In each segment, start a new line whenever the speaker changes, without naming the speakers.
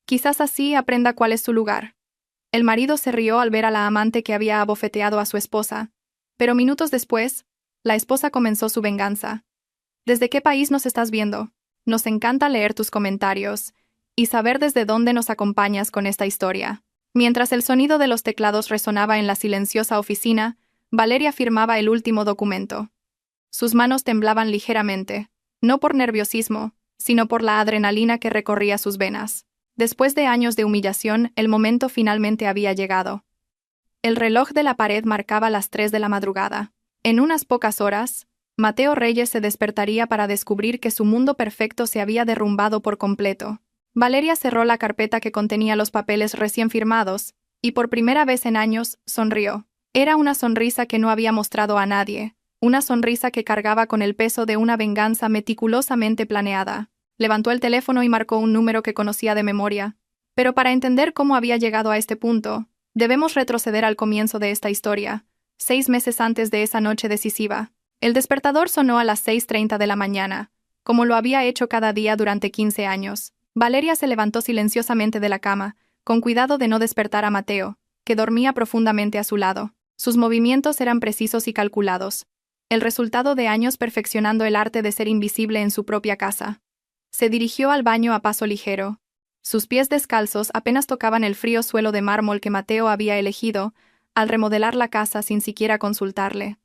Quizás así aprenda cuál es su lugar. El marido se rió al ver a la amante que había abofeteado a su esposa, pero minutos después, la esposa comenzó su venganza. ¿Desde qué país nos estás viendo? Nos encanta leer tus comentarios y saber desde dónde nos acompañas con esta historia. Mientras el sonido de los teclados resonaba en la silenciosa oficina, Valeria firmaba el último documento. Sus manos temblaban ligeramente, no por nerviosismo, sino por la adrenalina que recorría sus venas. Después de años de humillación, el momento finalmente había llegado. El reloj de la pared marcaba las 3 de la madrugada. En unas pocas horas, Mateo Reyes se despertaría para descubrir que su mundo perfecto se había derrumbado por completo. Valeria cerró la carpeta que contenía los papeles recién firmados, y por primera vez en años, sonrió. Era una sonrisa que no había mostrado a nadie, una sonrisa que cargaba con el peso de una venganza meticulosamente planeada. Levantó el teléfono y marcó un número que conocía de memoria. Pero para entender cómo había llegado a este punto, debemos retroceder al comienzo de esta historia, 6 meses antes de esa noche decisiva. El despertador sonó a las 6:30 de la mañana, como lo había hecho cada día durante 15 años. Valeria se levantó silenciosamente de la cama, con cuidado de no despertar a Mateo, que dormía profundamente a su lado. Sus movimientos eran precisos y calculados, el resultado de años perfeccionando el arte de ser invisible en su propia casa. Se dirigió al baño a paso ligero. Sus pies descalzos apenas tocaban el frío suelo de mármol que Mateo había elegido al remodelar la casa sin siquiera consultarle.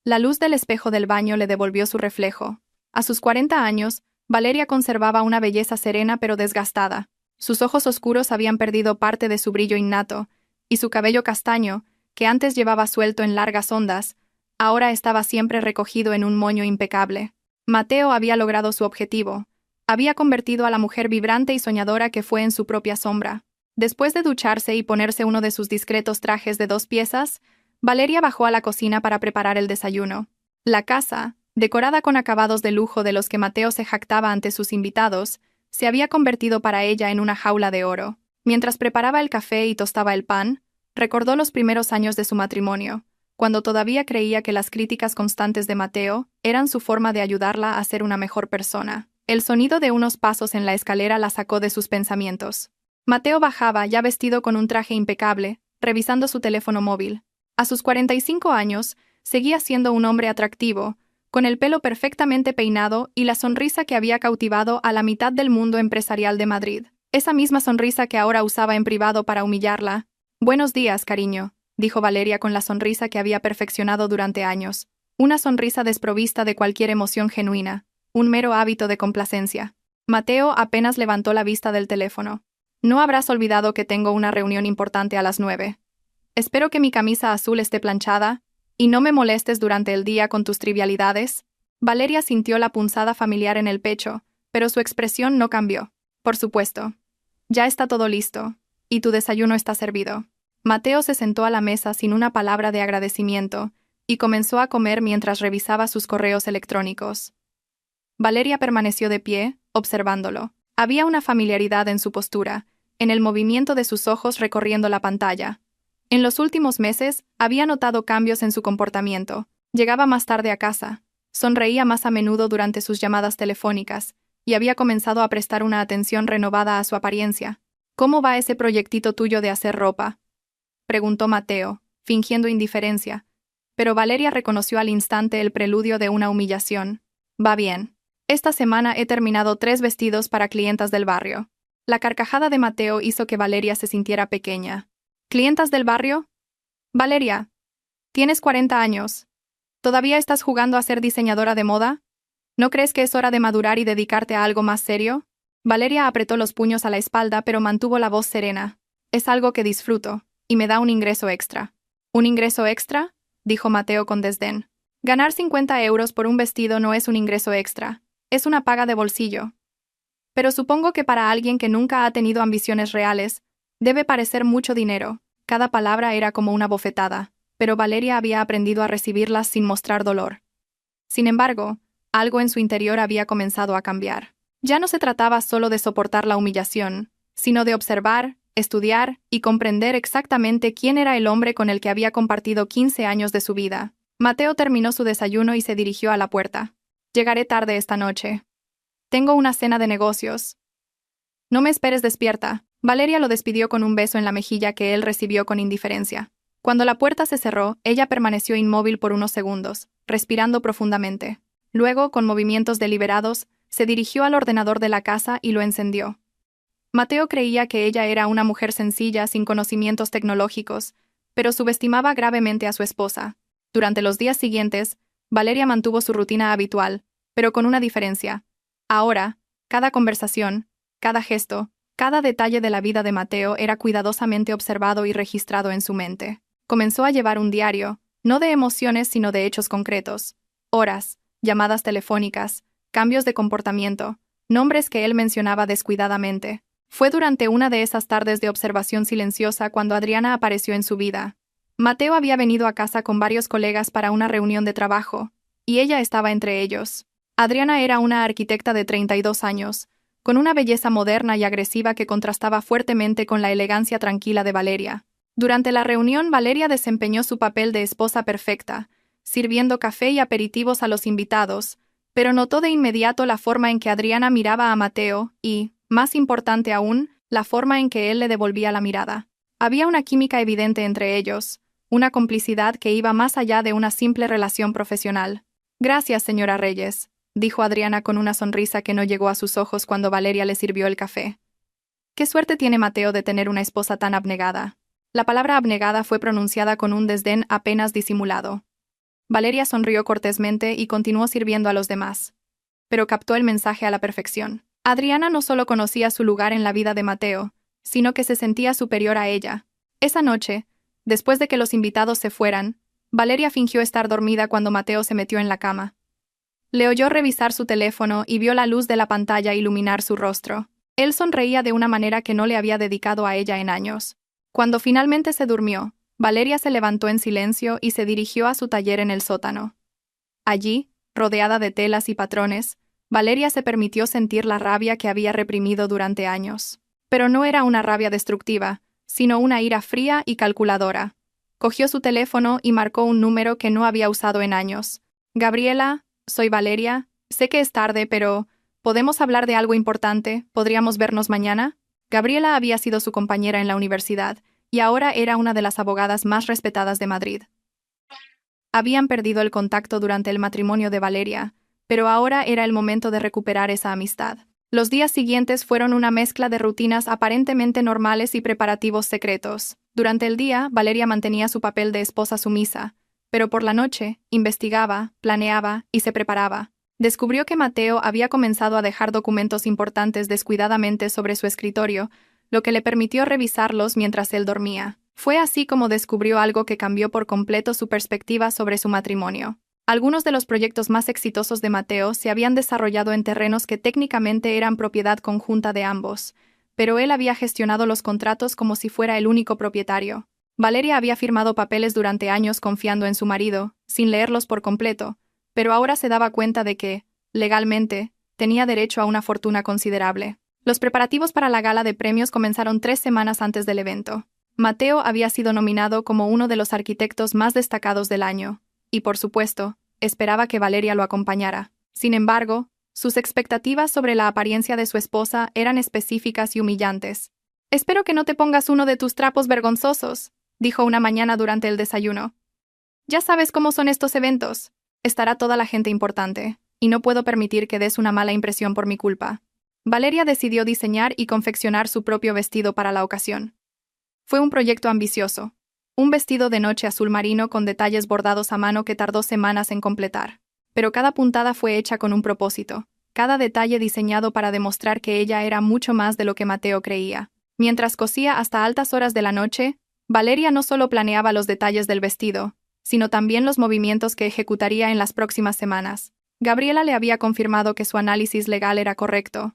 La luz del espejo del baño le devolvió su reflejo. A sus 40 años, Valeria conservaba una belleza serena pero desgastada. Sus ojos oscuros habían perdido parte de su brillo innato, y su cabello castaño, que antes llevaba suelto en largas ondas, ahora estaba siempre recogido en un moño impecable. Mateo había logrado su objetivo. Había convertido a la mujer vibrante y soñadora que fue en su propia sombra. Después de ducharse y ponerse uno de sus discretos trajes de 2 piezas, Valeria bajó a la cocina para preparar el desayuno. La casa, decorada con acabados de lujo de los que Mateo se jactaba ante sus invitados, se había convertido para ella en una jaula de oro. Mientras preparaba el café y tostaba el pan, recordó los primeros años de su matrimonio, cuando todavía creía que las críticas constantes de Mateo eran su forma de ayudarla a ser una mejor persona. El sonido de unos pasos en la escalera la sacó de sus pensamientos. Mateo bajaba, ya vestido con un traje impecable, revisando su teléfono móvil. A sus 45 años, seguía siendo un hombre atractivo, con el pelo perfectamente peinado y la sonrisa que había cautivado a la mitad del mundo empresarial de Madrid. Esa misma sonrisa que ahora usaba en privado para humillarla. «Buenos días, cariño», dijo Valeria con la sonrisa que había perfeccionado durante años. Una sonrisa desprovista de cualquier emoción genuina, un mero hábito de complacencia. Mateo apenas levantó la vista del teléfono. «No habrás olvidado que tengo una reunión importante a las 9. Espero que mi camisa azul esté planchada, y no me molestes durante el día con tus trivialidades». Valeria sintió la punzada familiar en el pecho, pero su expresión no cambió. «Por supuesto. Ya está todo listo, y tu desayuno está servido». Mateo se sentó a la mesa sin una palabra de agradecimiento, y comenzó a comer mientras revisaba sus correos electrónicos. Valeria permaneció de pie, observándolo. Había una familiaridad en su postura, en el movimiento de sus ojos recorriendo la pantalla. En los últimos meses, había notado cambios en su comportamiento. Llegaba más tarde a casa, sonreía más a menudo durante sus llamadas telefónicas, y había comenzado a prestar una atención renovada a su apariencia. «¿Cómo va ese proyectito tuyo de hacer ropa?», preguntó Mateo, fingiendo indiferencia, pero Valeria reconoció al instante el preludio de una humillación. «Va bien. Esta semana he terminado 3 vestidos para clientas del barrio». La carcajada de Mateo hizo que Valeria se sintiera pequeña. «¿Clientas del barrio? Valeria, tienes 40 años. ¿Todavía estás jugando a ser diseñadora de moda? ¿No crees que es hora de madurar y dedicarte a algo más serio?» Valeria apretó los puños a la espalda pero mantuvo la voz serena. «Es algo que disfruto, y me da un ingreso extra». «¿Un ingreso extra?», dijo Mateo con desdén. «Ganar 50 euros por un vestido no es un ingreso extra, es una paga de bolsillo. Pero supongo que para alguien que nunca ha tenido ambiciones reales, debe parecer mucho dinero». Cada palabra era como una bofetada, pero Valeria había aprendido a recibirlas sin mostrar dolor. Sin embargo, algo en su interior había comenzado a cambiar. Ya no se trataba solo de soportar la humillación, sino de observar, estudiar y comprender exactamente quién era el hombre con el que había compartido 15 años de su vida. Mateo terminó su desayuno y se dirigió a la puerta. «Llegaré tarde esta noche. Tengo una cena de negocios». No me esperes despierta. Valeria lo despidió con un beso en la mejilla que él recibió con indiferencia. Cuando la puerta se cerró, ella permaneció inmóvil por unos segundos, respirando profundamente. Luego, con movimientos deliberados, se dirigió al ordenador de la casa y lo encendió. Mateo creía que ella era una mujer sencilla, sin conocimientos tecnológicos, pero subestimaba gravemente a su esposa. Durante los días siguientes, Valeria mantuvo su rutina habitual, pero con una diferencia. Ahora, cada conversación, cada gesto, cada detalle de la vida de Mateo era cuidadosamente observado y registrado en su mente. Comenzó a llevar un diario, no de emociones sino de hechos concretos. Horas, llamadas telefónicas, cambios de comportamiento, nombres que él mencionaba descuidadamente. Fue durante una de esas tardes de observación silenciosa cuando Adriana apareció en su vida. Mateo había venido a casa con varios colegas para una reunión de trabajo, y ella estaba entre ellos. Adriana era una arquitecta de 32 años, con una belleza moderna y agresiva que contrastaba fuertemente con la elegancia tranquila de Valeria. Durante la reunión, Valeria desempeñó su papel de esposa perfecta, sirviendo café y aperitivos a los invitados, pero notó de inmediato la forma en que Adriana miraba a Mateo y, más importante aún, la forma en que él le devolvía la mirada. Había una química evidente entre ellos, una complicidad que iba más allá de una simple relación profesional. «Gracias, señora Reyes», dijo Adriana con una sonrisa que no llegó a sus ojos cuando Valeria le sirvió el café. «Qué suerte tiene Mateo de tener una esposa tan abnegada». La palabra abnegada fue pronunciada con un desdén apenas disimulado. Valeria sonrió cortésmente y continuó sirviendo a los demás. Pero captó el mensaje a la perfección. Adriana no solo conocía su lugar en la vida de Mateo, sino que se sentía superior a ella. Esa noche, después de que los invitados se fueran, Valeria fingió estar dormida cuando Mateo se metió en la cama. Le oyó revisar su teléfono y vio la luz de la pantalla iluminar su rostro. Él sonreía de una manera que no le había dedicado a ella en años. Cuando finalmente se durmió, Valeria se levantó en silencio y se dirigió a su taller en el sótano. Allí, rodeada de telas y patrones, Valeria se permitió sentir la rabia que había reprimido durante años. Pero no era una rabia destructiva, sino una ira fría y calculadora. Cogió su teléfono y marcó un número que no había usado en años. «Gabriela, soy Valeria. Sé que es tarde, pero ¿podemos hablar de algo importante? ¿Podríamos vernos mañana?» Gabriela había sido su compañera en la universidad, y ahora era una de las abogadas más respetadas de Madrid. Habían perdido el contacto durante el matrimonio de Valeria, pero ahora era el momento de recuperar esa amistad. Los días siguientes fueron una mezcla de rutinas aparentemente normales y preparativos secretos. Durante el día, Valeria mantenía su papel de esposa sumisa, pero por la noche, investigaba, planeaba y se preparaba. Descubrió que Mateo había comenzado a dejar documentos importantes descuidadamente sobre su escritorio, lo que le permitió revisarlos mientras él dormía. Fue así como descubrió algo que cambió por completo su perspectiva sobre su matrimonio. Algunos de los proyectos más exitosos de Mateo se habían desarrollado en terrenos que técnicamente eran propiedad conjunta de ambos, pero él había gestionado los contratos como si fuera el único propietario. Valeria había firmado papeles durante años confiando en su marido, sin leerlos por completo, pero ahora se daba cuenta de que, legalmente, tenía derecho a una fortuna considerable. Los preparativos para la gala de premios comenzaron 3 semanas antes del evento. Mateo había sido nominado como uno de los arquitectos más destacados del año, y por supuesto, esperaba que Valeria lo acompañara. Sin embargo, sus expectativas sobre la apariencia de su esposa eran específicas y humillantes. «Espero que no te pongas uno de tus trapos vergonzosos», dijo una mañana durante el desayuno. «Ya sabes cómo son estos eventos. Estará toda la gente importante, y no puedo permitir que des una mala impresión por mi culpa». Valeria decidió diseñar y confeccionar su propio vestido para la ocasión. Fue un proyecto ambicioso. Un vestido de noche azul marino con detalles bordados a mano que tardó semanas en completar. Pero cada puntada fue hecha con un propósito, cada detalle diseñado para demostrar que ella era mucho más de lo que Mateo creía. Mientras cosía hasta altas horas de la noche, Valeria no solo planeaba los detalles del vestido, sino también los movimientos que ejecutaría en las próximas semanas. Gabriela le había confirmado que su análisis legal era correcto.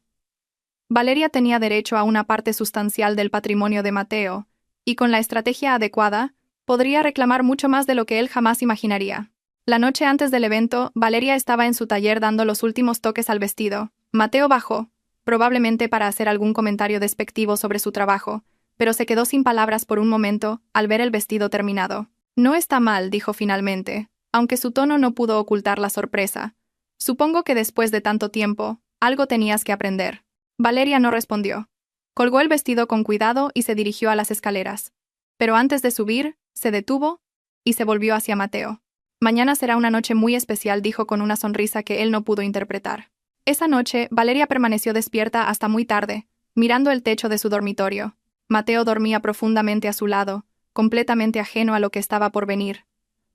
Valeria tenía derecho a una parte sustancial del patrimonio de Mateo, y con la estrategia adecuada, podría reclamar mucho más de lo que él jamás imaginaría. La noche antes del evento, Valeria estaba en su taller dando los últimos toques al vestido. Mateo bajó, probablemente para hacer algún comentario despectivo sobre su trabajo, pero se quedó sin palabras por un momento al ver el vestido terminado. «No está mal», dijo finalmente, aunque su tono no pudo ocultar la sorpresa. «Supongo que después de tanto tiempo, algo tenías que aprender». Valeria no respondió. Colgó el vestido con cuidado y se dirigió a las escaleras. Pero antes de subir, se detuvo y se volvió hacia Mateo. Mañana será una noche muy especial, dijo con una sonrisa que él no pudo interpretar. Esa noche, Valeria permaneció despierta hasta muy tarde, mirando el techo de su dormitorio. Mateo dormía profundamente a su lado, completamente ajeno a lo que estaba por venir.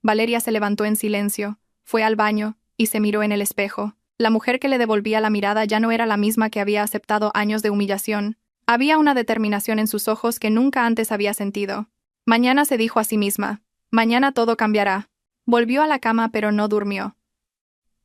Valeria se levantó en silencio, fue al baño y se miró en el espejo. La mujer que le devolvía la mirada ya no era la misma que había aceptado años de humillación. Había una determinación en sus ojos que nunca antes había sentido. Mañana, se dijo a sí misma. Mañana todo cambiará. Volvió a la cama pero no durmió.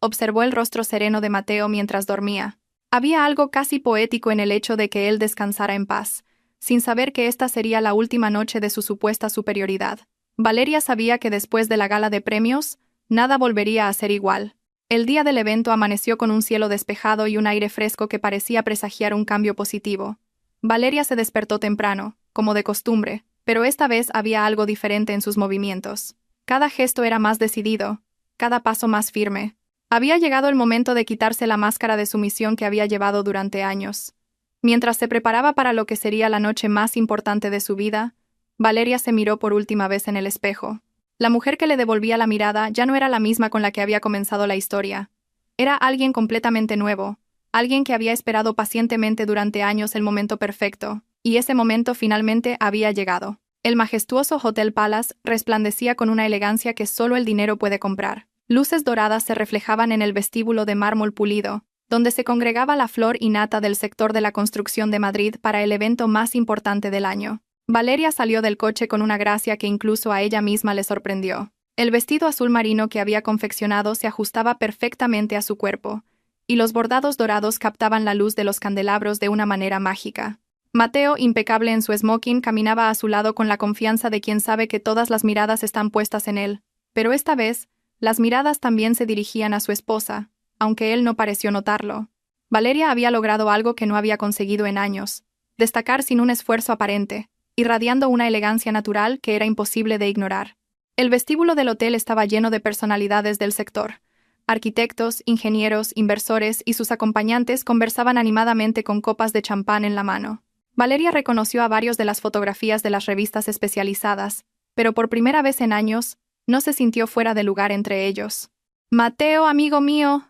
Observó el rostro sereno de Mateo mientras dormía. Había algo casi poético en el hecho de que él descansara en paz, sin saber que esta sería la última noche de su supuesta superioridad. Valeria sabía que después de la gala de premios, nada volvería a ser igual. El día del evento amaneció con un cielo despejado y un aire fresco que parecía presagiar un cambio positivo. Valeria se despertó temprano, como de costumbre, pero esta vez había algo diferente en sus movimientos. Cada gesto era más decidido, cada paso más firme. Había llegado el momento de quitarse la máscara de sumisión que había llevado durante años. Mientras se preparaba para lo que sería la noche más importante de su vida, Valeria se miró por última vez en el espejo. La mujer que le devolvía la mirada ya no era la misma con la que había comenzado la historia. Era alguien completamente nuevo, alguien que había esperado pacientemente durante años el momento perfecto, y ese momento finalmente había llegado. El majestuoso Hotel Palace resplandecía con una elegancia que solo el dinero puede comprar. Luces doradas se reflejaban en el vestíbulo de mármol pulido, donde se congregaba la flor y nata del sector de la construcción de Madrid para el evento más importante del año. Valeria salió del coche con una gracia que incluso a ella misma le sorprendió. El vestido azul marino que había confeccionado se ajustaba perfectamente a su cuerpo, y los bordados dorados captaban la luz de los candelabros de una manera mágica. Mateo, impecable en su smoking, caminaba a su lado con la confianza de quien sabe que todas las miradas están puestas en él, pero esta vez, las miradas también se dirigían a su esposa, aunque él no pareció notarlo. Valeria había logrado algo que no había conseguido en años: destacar sin un esfuerzo aparente, irradiando una elegancia natural que era imposible de ignorar. El vestíbulo del hotel estaba lleno de personalidades del sector. Arquitectos, ingenieros, inversores y sus acompañantes conversaban animadamente con copas de champán en la mano. Valeria reconoció a varios de las fotografías de las revistas especializadas, pero por primera vez en años, no se sintió fuera de lugar entre ellos. «Mateo, amigo mío»,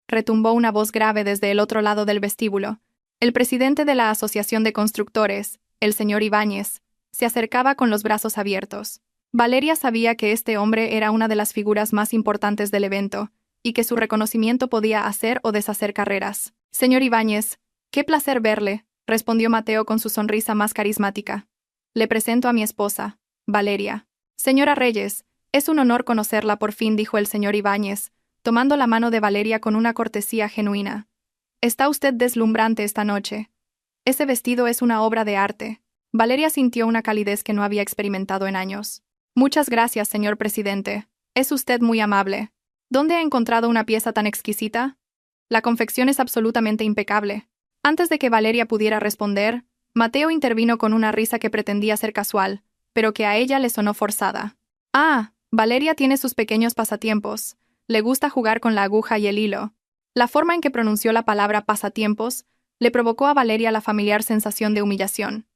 retumbó una voz grave desde el otro lado del vestíbulo. El presidente de la Asociación de Constructores, el señor Ibáñez, se acercaba con los brazos abiertos. Valeria sabía que este hombre era una de las figuras más importantes del evento, y que su reconocimiento podía hacer o deshacer carreras. «Señor Ibáñez, qué placer verle», respondió Mateo con su sonrisa más carismática. «Le presento a mi esposa, Valeria». «Señora Reyes, es un honor conocerla por fin», dijo el señor Ibáñez, tomando la mano de Valeria con una cortesía genuina. «Está usted deslumbrante esta noche. Ese vestido es una obra de arte». Valeria sintió una calidez que no había experimentado en años. «Muchas gracias, señor presidente. Es usted muy amable. ¿Dónde ha encontrado una pieza tan exquisita? La confección es absolutamente impecable». Antes de que Valeria pudiera responder, Mateo intervino con una risa que pretendía ser casual, pero que a ella le sonó forzada. «Ah, Valeria tiene sus pequeños pasatiempos. Le gusta jugar con la aguja y el hilo». La forma en que pronunció la palabra pasatiempos le provocó a Valeria la familiar sensación de humillación.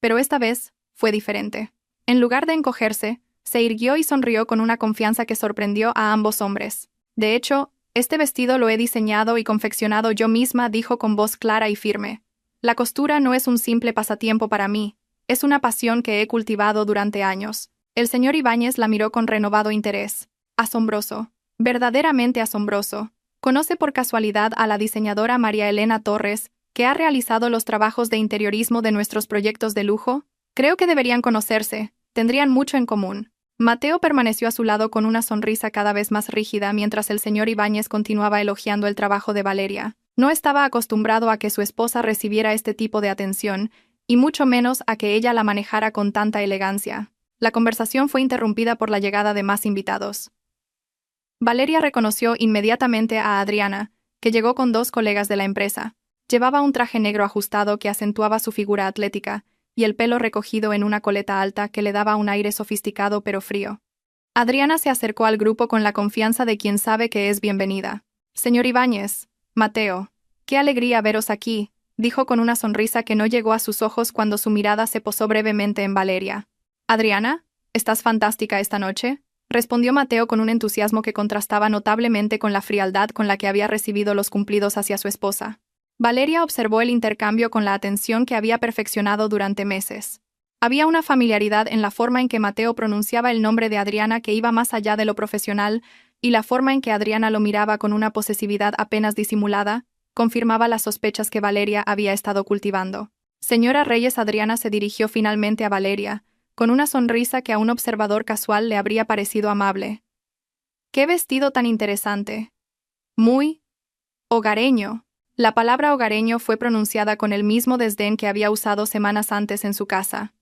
Pero esta vez fue diferente. En lugar de encogerse, se irguió y sonrió con una confianza que sorprendió a ambos hombres. «De hecho, este vestido lo he diseñado y confeccionado yo misma», dijo con voz clara y firme. «La costura no es un simple pasatiempo para mí, es una pasión que he cultivado durante años». El señor Ibáñez la miró con renovado interés. «Asombroso, verdaderamente asombroso. ¿Conoce por casualidad a la diseñadora María Elena Torres, que ha realizado los trabajos de interiorismo de nuestros proyectos de lujo? Creo que deberían conocerse, tendrían mucho en común». Mateo permaneció a su lado con una sonrisa cada vez más rígida mientras el señor Ibáñez continuaba elogiando el trabajo de Valeria. No estaba acostumbrado a que su esposa recibiera este tipo de atención, y mucho menos a que ella la manejara con tanta elegancia. La conversación fue interrumpida por la llegada de más invitados. Valeria reconoció inmediatamente a Adriana, que llegó con dos colegas de la empresa. Llevaba un traje negro ajustado que acentuaba su figura atlética, y el pelo recogido en una coleta alta que le daba un aire sofisticado pero frío. Adriana se acercó al grupo con la confianza de quien sabe que es bienvenida. «Señor Ibáñez, Mateo, qué alegría veros aquí», dijo con una sonrisa que no llegó a sus ojos cuando su mirada se posó brevemente en Valeria. «Adriana, ¿estás fantástica esta noche?», respondió Mateo con un entusiasmo que contrastaba notablemente con la frialdad con la que había recibido los cumplidos hacia su esposa. Valeria observó el intercambio con la atención que había perfeccionado durante meses. Había una familiaridad en la forma en que Mateo pronunciaba el nombre de Adriana que iba más allá de lo profesional, y la forma en que Adriana lo miraba con una posesividad apenas disimulada confirmaba las sospechas que Valeria había estado cultivando. «Señora Reyes». Adriana se dirigió finalmente a Valeria, con una sonrisa que a un observador casual le habría parecido amable. «¡Qué vestido tan interesante! Muy hogareño». La palabra hogareño fue pronunciada con el mismo desdén que había usado semanas antes en su casa.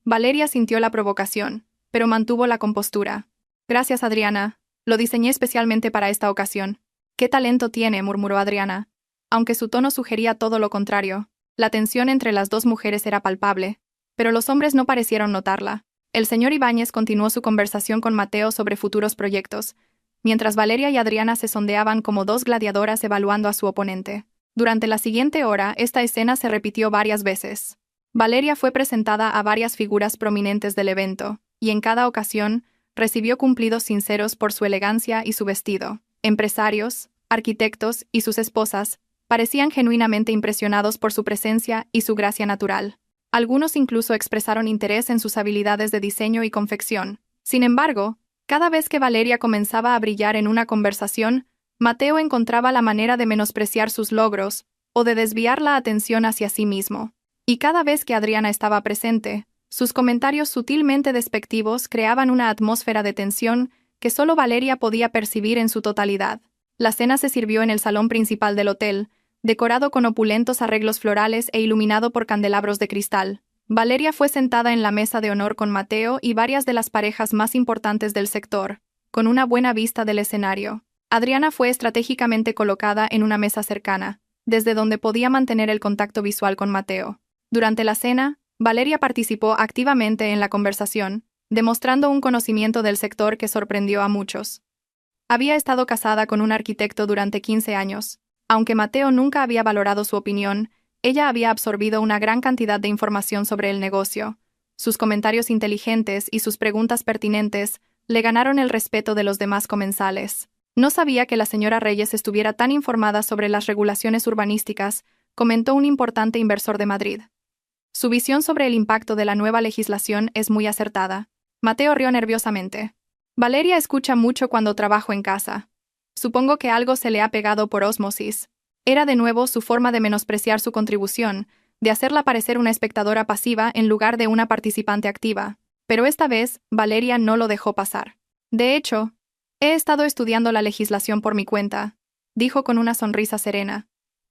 Valeria sintió la provocación, pero mantuvo la compostura. «Gracias, Adriana. Lo diseñé especialmente para esta ocasión». «¡Qué talento tiene!», murmuró Adriana. Aunque su tono sugería todo lo contrario, la tensión entre las dos mujeres era palpable, pero los hombres no parecieron notarla. El señor Ibáñez continuó su conversación con Mateo sobre futuros proyectos, mientras Valeria y Adriana se sondeaban como dos gladiadoras evaluando a su oponente. Durante la siguiente hora, esta escena se repitió varias veces. Valeria fue presentada a varias figuras prominentes del evento, y en cada ocasión recibió cumplidos sinceros por su elegancia y su vestido. Empresarios, arquitectos y sus esposas parecían genuinamente impresionados por su presencia y su gracia natural. Algunos incluso expresaron interés en sus habilidades de diseño y confección. Sin embargo, cada vez que Valeria comenzaba a brillar en una conversación, Mateo encontraba la manera de menospreciar sus logros o de desviar la atención hacia sí mismo. Y cada vez que Adriana estaba presente, sus comentarios sutilmente despectivos creaban una atmósfera de tensión que solo Valeria podía percibir en su totalidad. La cena se sirvió en el salón principal del hotel, decorado con opulentos arreglos florales e iluminado por candelabros de cristal. Valeria fue sentada en la mesa de honor con Mateo y varias de las parejas más importantes del sector, con una buena vista del escenario. Adriana fue estratégicamente colocada en una mesa cercana, desde donde podía mantener el contacto visual con Mateo. Durante la cena, Valeria participó activamente en la conversación, demostrando un conocimiento del sector que sorprendió a muchos. Había estado casada con un arquitecto durante 15 años. Aunque Mateo nunca había valorado su opinión, ella había absorbido una gran cantidad de información sobre el negocio. Sus comentarios inteligentes y sus preguntas pertinentes le ganaron el respeto de los demás comensales. «No sabía que la señora Reyes estuviera tan informada sobre las regulaciones urbanísticas», comentó un importante inversor de Madrid. «Su visión sobre el impacto de la nueva legislación es muy acertada». Mateo rió nerviosamente. «Valeria escucha mucho cuando trabajo en casa. Supongo que algo se le ha pegado por ósmosis». Era de nuevo su forma de menospreciar su contribución, de hacerla parecer una espectadora pasiva en lugar de una participante activa. Pero esta vez, Valeria no lo dejó pasar. «De hecho, he estado estudiando la legislación por mi cuenta», dijo con una sonrisa serena.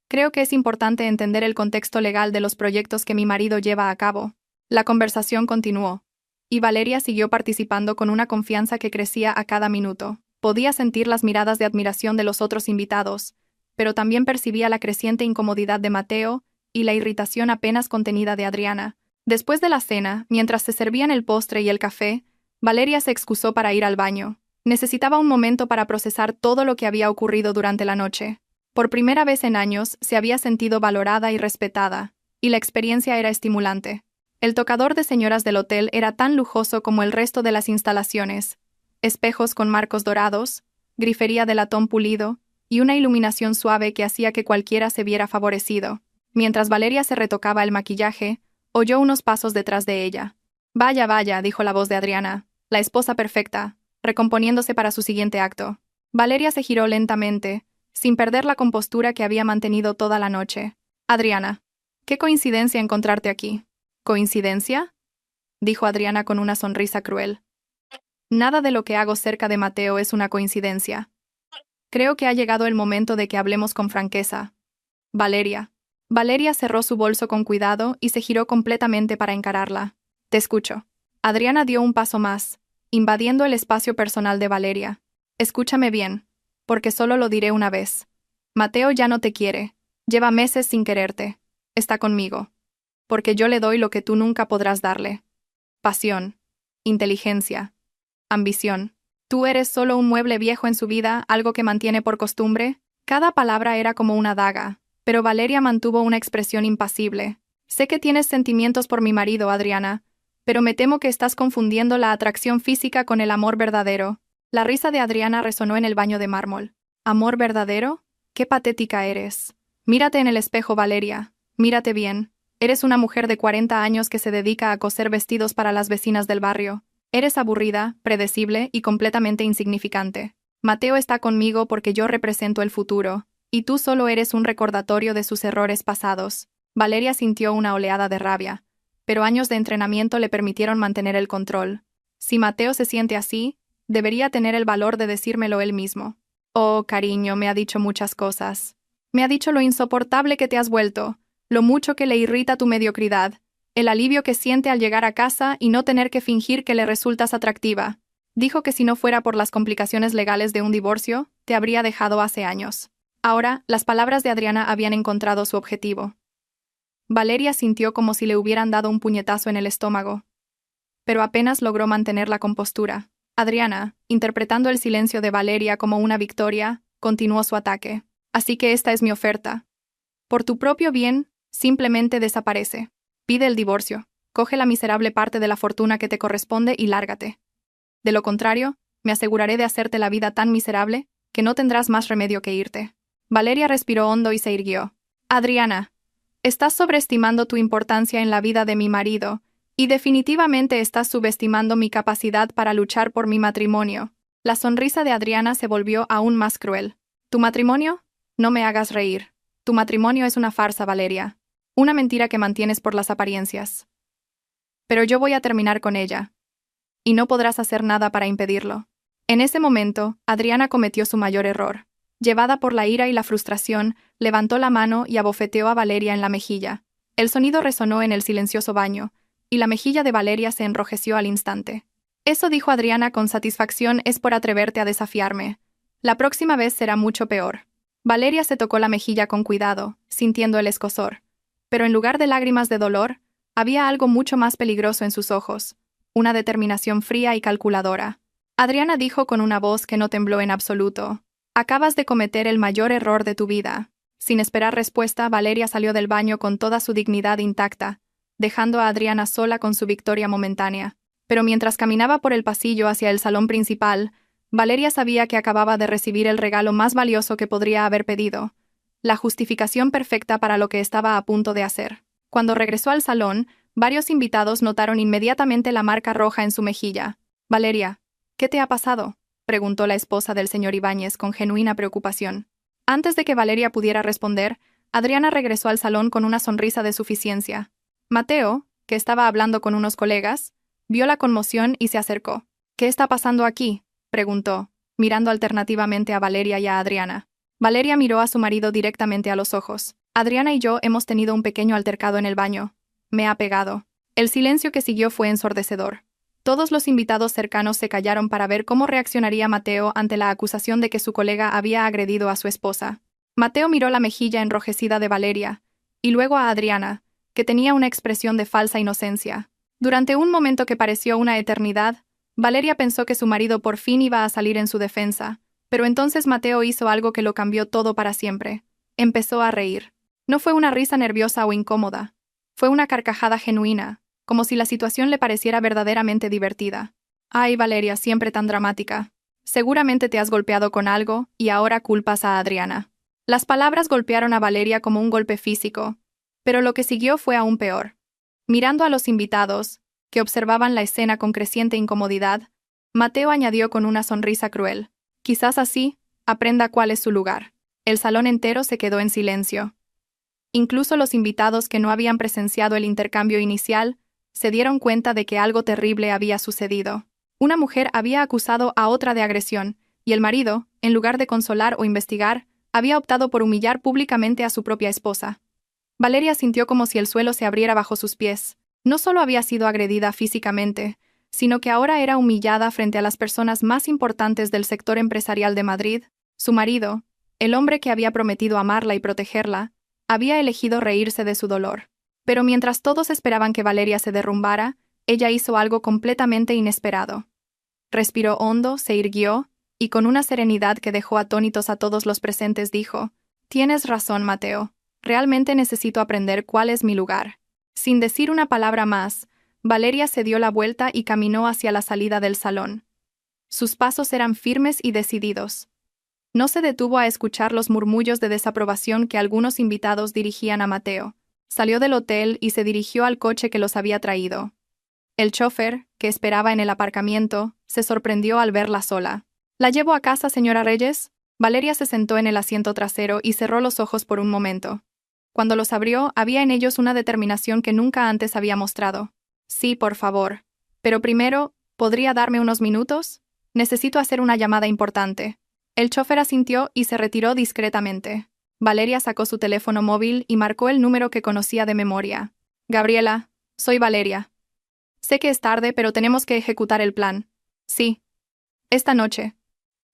«Creo que es importante entender el contexto legal de los proyectos que mi marido lleva a cabo». La conversación continuó, y Valeria siguió participando con una confianza que crecía a cada minuto. Podía sentir las miradas de admiración de los otros invitados, pero también percibía la creciente incomodidad de Mateo y la irritación apenas contenida de Adriana. Después de la cena, mientras se servían el postre y el café, Valeria se excusó para ir al baño. Necesitaba un momento para procesar todo lo que había ocurrido durante la noche. Por primera vez en años se había sentido valorada y respetada, y la experiencia era estimulante. El tocador de señoras del hotel era tan lujoso como el resto de las instalaciones: espejos con marcos dorados, grifería de latón pulido y una iluminación suave que hacía que cualquiera se viera favorecido. Mientras Valeria se retocaba el maquillaje, oyó unos pasos detrás de ella. «Vaya, vaya», dijo la voz de Adriana, la esposa perfecta, recomponiéndose para su siguiente acto. Valeria se giró lentamente, sin perder la compostura que había mantenido toda la noche. «Adriana, qué coincidencia encontrarte aquí». «¿Coincidencia?», dijo Adriana con una sonrisa cruel. «Nada de lo que hago cerca de Mateo es una coincidencia. Creo que ha llegado el momento de que hablemos con franqueza. Valeria». Valeria cerró su bolso con cuidado y se giró completamente para encararla. «Te escucho». Adriana dio un paso más, invadiendo el espacio personal de Valeria. «Escúchame bien, porque solo lo diré una vez. Mateo ya no te quiere. Lleva meses sin quererte. Está conmigo. Porque yo le doy lo que tú nunca podrás darle: pasión, inteligencia, ambición. Tú eres solo un mueble viejo en su vida, algo que mantiene por costumbre». Cada palabra era como una daga, Pero Valeria mantuvo una expresión impasible. Sé que tienes sentimientos por mi marido, Adriana, pero me temo que estás confundiendo la atracción física con el amor verdadero. La risa de Adriana resonó en el baño de mármol. ¿Amor verdadero? ¡Qué patética eres! Mírate en el espejo, Valeria. Mírate bien. Eres una mujer de 40 años que se dedica a coser vestidos para las vecinas del barrio. Eres aburrida, predecible y completamente insignificante. Mateo está conmigo porque yo represento el futuro, y tú solo eres un recordatorio de sus errores pasados. Valeria sintió una oleada de rabia, pero años de entrenamiento le permitieron mantener el control. Si Mateo se siente así, debería tener el valor de decírmelo él mismo. Oh, cariño, me ha dicho muchas cosas. Me ha dicho lo insoportable que te has vuelto, lo mucho que le irrita tu mediocridad, el alivio que siente al llegar a casa y no tener que fingir que le resultas atractiva. Dijo que si no fuera por las complicaciones legales de un divorcio, te habría dejado hace años. Ahora, las palabras de Adriana habían encontrado su objetivo. Valeria sintió como si le hubieran dado un puñetazo en el estómago, pero apenas logró mantener la compostura. Adriana, interpretando el silencio de Valeria como una victoria, continuó su ataque. Así que esta es mi oferta. Por tu propio bien, simplemente desaparece. Pide el divorcio, coge la miserable parte de la fortuna que te corresponde y lárgate. De lo contrario, me aseguraré de hacerte la vida tan miserable que no tendrás más remedio que irte. Valeria respiró hondo y se irguió. Adriana, estás sobreestimando tu importancia en la vida de mi marido, y definitivamente estás subestimando mi capacidad para luchar por mi matrimonio. La sonrisa de Adriana se volvió aún más cruel. ¿Tu matrimonio? No me hagas reír. Tu matrimonio es una farsa, Valeria. Una mentira que mantienes por las apariencias. Pero yo voy a terminar con ella. Y no podrás hacer nada para impedirlo. En ese momento, Adriana cometió su mayor error. Llevada por la ira y la frustración, levantó la mano y abofeteó a Valeria en la mejilla. El sonido resonó en el silencioso baño, y la mejilla de Valeria se enrojeció al instante. Eso, dijo Adriana con satisfacción, es por atreverte a desafiarme. La próxima vez será mucho peor. Valeria se tocó la mejilla con cuidado, sintiendo el escozor. Pero en lugar de lágrimas de dolor, había algo mucho más peligroso en sus ojos, una determinación fría y calculadora. Adriana dijo con una voz que no tembló en absoluto: «Acabas de cometer el mayor error de tu vida». Sin esperar respuesta, Valeria salió del baño con toda su dignidad intacta, dejando a Adriana sola con su victoria momentánea. Pero mientras caminaba por el pasillo hacia el salón principal, Valeria sabía que acababa de recibir el regalo más valioso que podría haber pedido, la justificación perfecta para lo que estaba a punto de hacer. Cuando regresó al salón, varios invitados notaron inmediatamente la marca roja en su mejilla. «Valeria, ¿qué te ha pasado?», preguntó la esposa del señor Ibáñez con genuina preocupación. Antes de que Valeria pudiera responder, Adriana regresó al salón con una sonrisa de suficiencia. Mateo, que estaba hablando con unos colegas, vio la conmoción y se acercó. «¿Qué está pasando aquí?», preguntó, mirando alternativamente a Valeria y a Adriana. Valeria miró a su marido directamente a los ojos. «Adriana y yo hemos tenido un pequeño altercado en el baño. Me ha pegado». El silencio que siguió fue ensordecedor. Todos los invitados cercanos se callaron para ver cómo reaccionaría Mateo ante la acusación de que su colega había agredido a su esposa. Mateo miró la mejilla enrojecida de Valeria, y luego a Adriana, que tenía una expresión de falsa inocencia. Durante un momento que pareció una eternidad, Valeria pensó que su marido por fin iba a salir en su defensa, pero entonces Mateo hizo algo que lo cambió todo para siempre. Empezó a reír. No fue una risa nerviosa o incómoda. Fue una carcajada genuina, como si la situación le pareciera verdaderamente divertida. «Ay, Valeria, siempre tan dramática. Seguramente te has golpeado con algo y ahora culpas a Adriana». Las palabras golpearon a Valeria como un golpe físico, pero lo que siguió fue aún peor. Mirando a los invitados, que observaban la escena con creciente incomodidad, Mateo añadió con una sonrisa cruel: «Quizás así aprenda cuál es su lugar». El salón entero se quedó en silencio. Incluso los invitados que no habían presenciado el intercambio inicial se dieron cuenta de que algo terrible había sucedido. Una mujer había acusado a otra de agresión, y el marido, en lugar de consolar o investigar, había optado por humillar públicamente a su propia esposa. Valeria sintió como si el suelo se abriera bajo sus pies. No solo había sido agredida físicamente, sino que ahora era humillada frente a las personas más importantes del sector empresarial de Madrid. Su marido, el hombre que había prometido amarla y protegerla, había elegido reírse de su dolor. Pero mientras todos esperaban que Valeria se derrumbara, ella hizo algo completamente inesperado. Respiró hondo, se irguió, y con una serenidad que dejó atónitos a todos los presentes dijo: «Tienes razón, Mateo. Realmente necesito aprender cuál es mi lugar. Sin decir una palabra más, Valeria se dio la vuelta y caminó hacia la salida del salón. Sus pasos eran firmes y decididos. No se detuvo a escuchar los murmullos de desaprobación que algunos invitados dirigían a Mateo. Salió del hotel y se dirigió al coche que los había traído. El chofer, que esperaba en el aparcamiento, se sorprendió al verla sola. «¿La llevo a casa, señora Reyes?» Valeria se sentó en el asiento trasero y cerró los ojos por un momento. Cuando los abrió, había en ellos una determinación que nunca antes había mostrado. «Sí, por favor. Pero primero, ¿podría darme unos minutos? Necesito hacer una llamada importante». El chofer asintió y se retiró discretamente. Valeria sacó su teléfono móvil y marcó el número que conocía de memoria. «Gabriela, soy Valeria. Sé que es tarde, pero tenemos que ejecutar el plan». «Sí. Esta noche.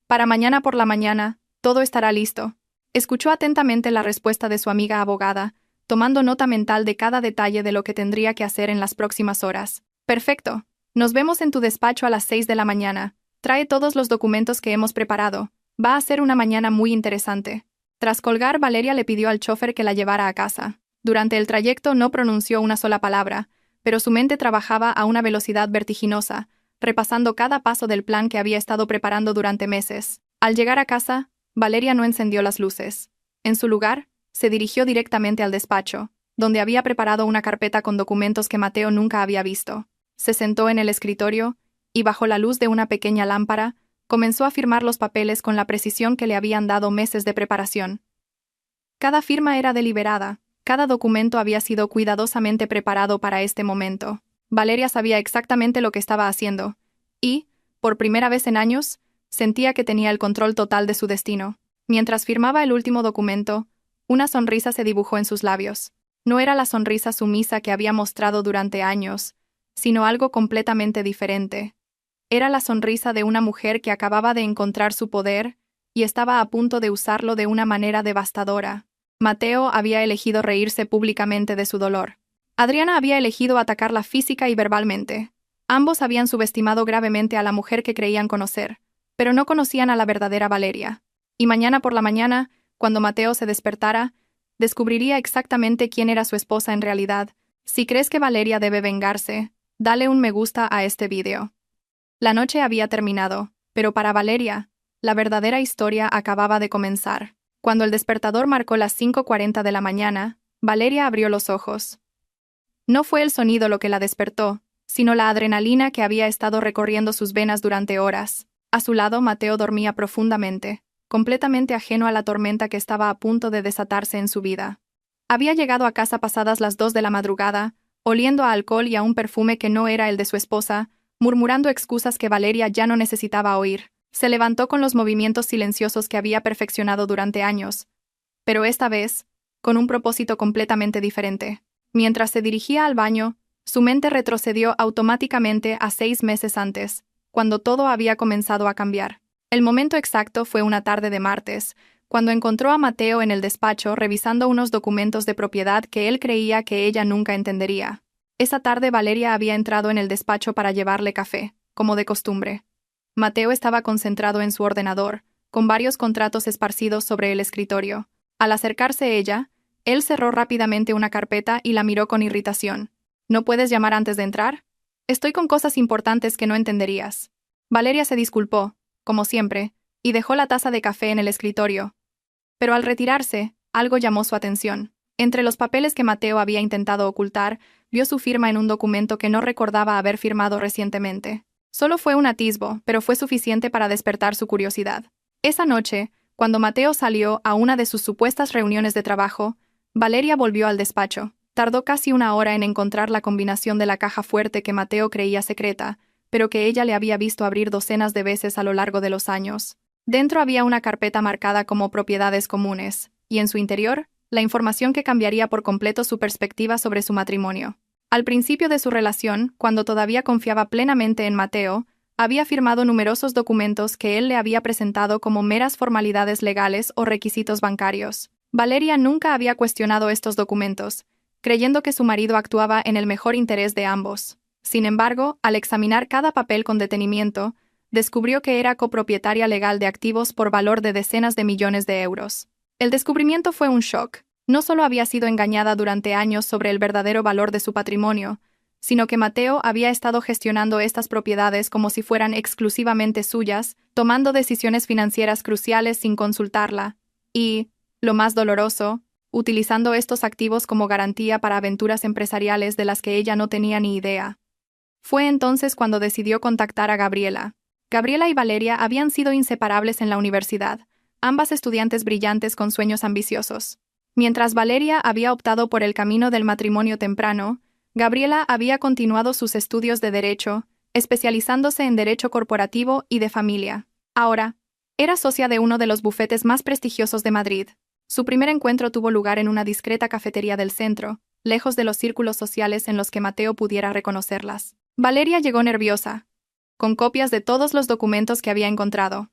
Para mañana por la mañana, todo estará listo». Escuchó atentamente la respuesta de su amiga abogada, tomando nota mental de cada detalle de lo que tendría que hacer en las próximas horas. «Perfecto. Nos vemos en tu despacho a las 6 de la mañana. Trae todos los documentos que hemos preparado. Va a ser una mañana muy interesante». Tras colgar, Valeria le pidió al chofer que la llevara a casa. Durante el trayecto no pronunció una sola palabra, pero su mente trabajaba a una velocidad vertiginosa, repasando cada paso del plan que había estado preparando durante meses. Al llegar a casa, Valeria no encendió las luces. En su lugar, se dirigió directamente al despacho, donde había preparado una carpeta con documentos que Mateo nunca había visto. Se sentó en el escritorio y, bajo la luz de una pequeña lámpara, comenzó a firmar los papeles con la precisión que le habían dado meses de preparación. Cada firma era deliberada, cada documento había sido cuidadosamente preparado para este momento. Valeria sabía exactamente lo que estaba haciendo, y, por primera vez en años, sentía que tenía el control total de su destino. Mientras firmaba el último documento, una sonrisa se dibujó en sus labios. No era la sonrisa sumisa que había mostrado durante años, sino algo completamente diferente. Era la sonrisa de una mujer que acababa de encontrar su poder y estaba a punto de usarlo de una manera devastadora. Mateo había elegido reírse públicamente de su dolor. Adriana había elegido atacarla física y verbalmente. Ambos habían subestimado gravemente a la mujer que creían conocer, pero no conocían a la verdadera Valeria. Y mañana por la mañana, cuando Mateo se despertara, descubriría exactamente quién era su esposa en realidad. Si crees que Valeria debe vengarse, dale un me gusta a este vídeo. La noche había terminado, pero para Valeria, la verdadera historia acababa de comenzar. Cuando el despertador marcó las 5:40 de la mañana, Valeria abrió los ojos. No fue el sonido lo que la despertó, sino la adrenalina que había estado recorriendo sus venas durante horas. A su lado, Mateo dormía profundamente, completamente ajeno a la tormenta que estaba a punto de desatarse en su vida. Había llegado a casa pasadas las 2 de la madrugada, oliendo a alcohol y a un perfume que no era el de su esposa, murmurando excusas que Valeria ya no necesitaba oír. Se levantó con los movimientos silenciosos que había perfeccionado durante años, pero esta vez, con un propósito completamente diferente. Mientras se dirigía al baño, su mente retrocedió automáticamente a 6 meses antes, cuando todo había comenzado a cambiar. El momento exacto fue una tarde de martes, cuando encontró a Mateo en el despacho revisando unos documentos de propiedad que él creía que ella nunca entendería. Esa tarde Valeria había entrado en el despacho para llevarle café, como de costumbre. Mateo estaba concentrado en su ordenador, con varios contratos esparcidos sobre el escritorio. Al acercarse ella, él cerró rápidamente una carpeta y la miró con irritación. ¿No puedes llamar antes de entrar? Estoy con cosas importantes que no entenderías. Valeria se disculpó, como siempre, y dejó la taza de café en el escritorio. Pero al retirarse, algo llamó su atención. Entre los papeles que Mateo había intentado ocultar, vio su firma en un documento que no recordaba haber firmado recientemente. Solo fue un atisbo, pero fue suficiente para despertar su curiosidad. Esa noche, cuando Mateo salió a una de sus supuestas reuniones de trabajo, Valeria volvió al despacho. Tardó casi una hora en encontrar la combinación de la caja fuerte que Mateo creía secreta, pero que ella le había visto abrir docenas de veces a lo largo de los años. Dentro había una carpeta marcada como propiedades comunes, y en su interior, la información que cambiaría por completo su perspectiva sobre su matrimonio. Al principio de su relación, cuando todavía confiaba plenamente en Mateo, había firmado numerosos documentos que él le había presentado como meras formalidades legales o requisitos bancarios. Valeria nunca había cuestionado estos documentos, creyendo que su marido actuaba en el mejor interés de ambos. Sin embargo, al examinar cada papel con detenimiento, descubrió que era copropietaria legal de activos por valor de decenas de millones de euros. El descubrimiento fue un shock. No solo había sido engañada durante años sobre el verdadero valor de su patrimonio, sino que Mateo había estado gestionando estas propiedades como si fueran exclusivamente suyas, tomando decisiones financieras cruciales sin consultarla, y, lo más doloroso, utilizando estos activos como garantía para aventuras empresariales de las que ella no tenía ni idea. Fue entonces cuando decidió contactar a Gabriela. Gabriela y Valeria habían sido inseparables en la universidad, ambas estudiantes brillantes con sueños ambiciosos. Mientras Valeria había optado por el camino del matrimonio temprano, Gabriela había continuado sus estudios de Derecho, especializándose en Derecho Corporativo y de Familia. Ahora, era socia de uno de los bufetes más prestigiosos de Madrid. Su primer encuentro tuvo lugar en una discreta cafetería del centro, lejos de los círculos sociales en los que Mateo pudiera reconocerlas. Valeria llegó nerviosa, con copias de todos los documentos que había encontrado.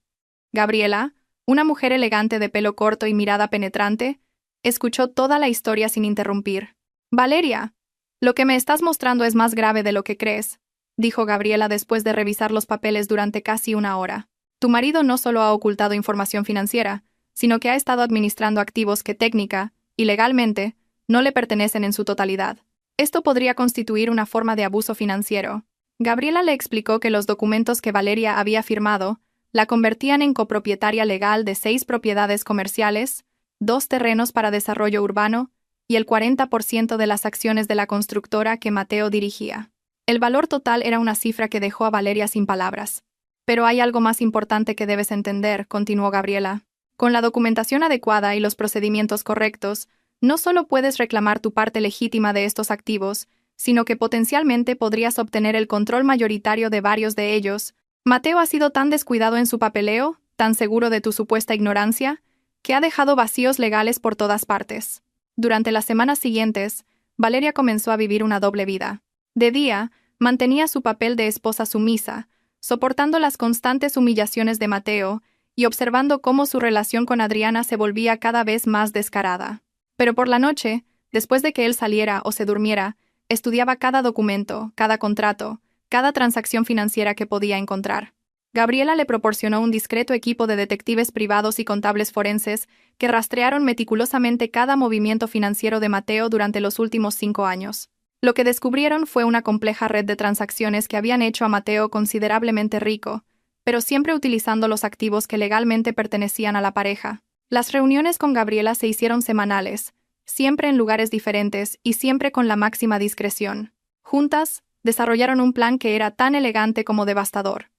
Gabriela, una mujer elegante de pelo corto y mirada penetrante, escuchó toda la historia sin interrumpir. «Valeria, lo que me estás mostrando es más grave de lo que crees», dijo Gabriela después de revisar los papeles durante casi una hora. «Tu marido no solo ha ocultado información financiera, sino que ha estado administrando activos que técnica y legalmente no le pertenecen en su totalidad. Esto podría constituir una forma de abuso financiero». Gabriela le explicó que los documentos que Valeria había firmado la convertían en copropietaria legal de 6 propiedades comerciales, 2 terrenos para desarrollo urbano y el 40% de las acciones de la constructora que Mateo dirigía. El valor total era una cifra que dejó a Valeria sin palabras. «Pero hay algo más importante que debes entender», continuó Gabriela. «Con la documentación adecuada y los procedimientos correctos, no solo puedes reclamar tu parte legítima de estos activos, sino que potencialmente podrías obtener el control mayoritario de varios de ellos. Mateo ha sido tan descuidado en su papeleo, tan seguro de tu supuesta ignorancia, que ha dejado vacíos legales por todas partes». Durante las semanas siguientes, Valeria comenzó a vivir una doble vida. De día, mantenía su papel de esposa sumisa, soportando las constantes humillaciones de Mateo y observando cómo su relación con Adriana se volvía cada vez más descarada. Pero por la noche, después de que él saliera o se durmiera, estudiaba cada documento, cada contrato, cada transacción financiera que podía encontrar. Gabriela le proporcionó un discreto equipo de detectives privados y contables forenses que rastrearon meticulosamente cada movimiento financiero de Mateo durante los últimos 5 años. Lo que descubrieron fue una compleja red de transacciones que habían hecho a Mateo considerablemente rico, pero siempre utilizando los activos que legalmente pertenecían a la pareja. Las reuniones con Gabriela se hicieron semanales, siempre en lugares diferentes y siempre con la máxima discreción. Juntas, desarrollaron un plan que era tan elegante como devastador.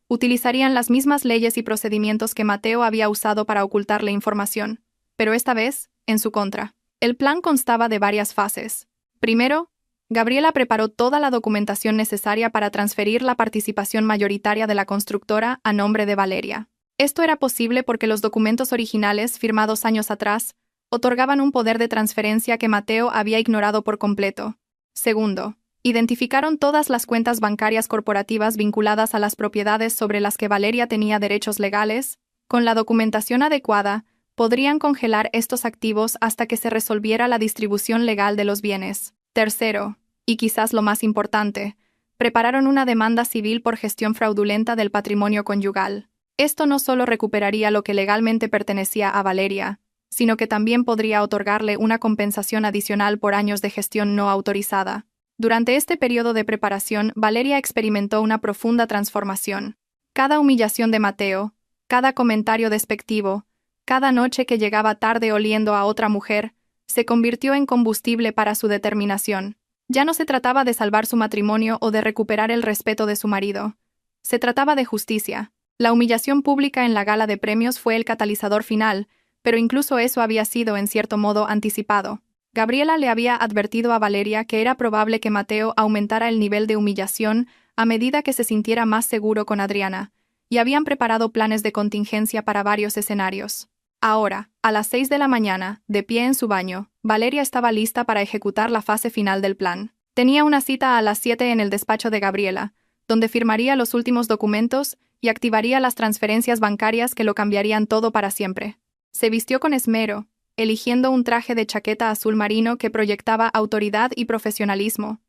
Utilizarían las mismas leyes y procedimientos que Mateo había usado para ocultarle información, pero esta vez, en su contra. El plan constaba de varias fases. Primero, Gabriela preparó toda la documentación necesaria para transferir la participación mayoritaria de la constructora a nombre de Valeria. Esto era posible porque los documentos originales, firmados años atrás, otorgaban un poder de transferencia que Mateo había ignorado por completo. Segundo, identificaron todas las cuentas bancarias corporativas vinculadas a las propiedades sobre las que Valeria tenía derechos legales. Con la documentación adecuada, podrían congelar estos activos hasta que se resolviera la distribución legal de los bienes. Tercero, y quizás lo más importante, prepararon una demanda civil por gestión fraudulenta del patrimonio conyugal. Esto no solo recuperaría lo que legalmente pertenecía a Valeria, sino que también podría otorgarle una compensación adicional por años de gestión no autorizada. Durante este periodo de preparación, Valeria experimentó una profunda transformación. Cada humillación de Mateo, cada comentario despectivo, cada noche que llegaba tarde oliendo a otra mujer, se convirtió en combustible para su determinación. Ya no se trataba de salvar su matrimonio o de recuperar el respeto de su marido. Se trataba de justicia. La humillación pública en la gala de premios fue el catalizador final, pero incluso eso había sido en cierto modo anticipado. Gabriela le había advertido a Valeria que era probable que Mateo aumentara el nivel de humillación a medida que se sintiera más seguro con Adriana, y habían preparado planes de contingencia para varios escenarios. Ahora, a las 6 de la mañana, de pie en su baño, Valeria estaba lista para ejecutar la fase final del plan. Tenía una cita a las 7 en el despacho de Gabriela, donde firmaría los últimos documentos y activaría las transferencias bancarias que lo cambiarían todo para siempre. Se vistió con esmero, eligiendo un traje de chaqueta azul marino que proyectaba autoridad y profesionalismo.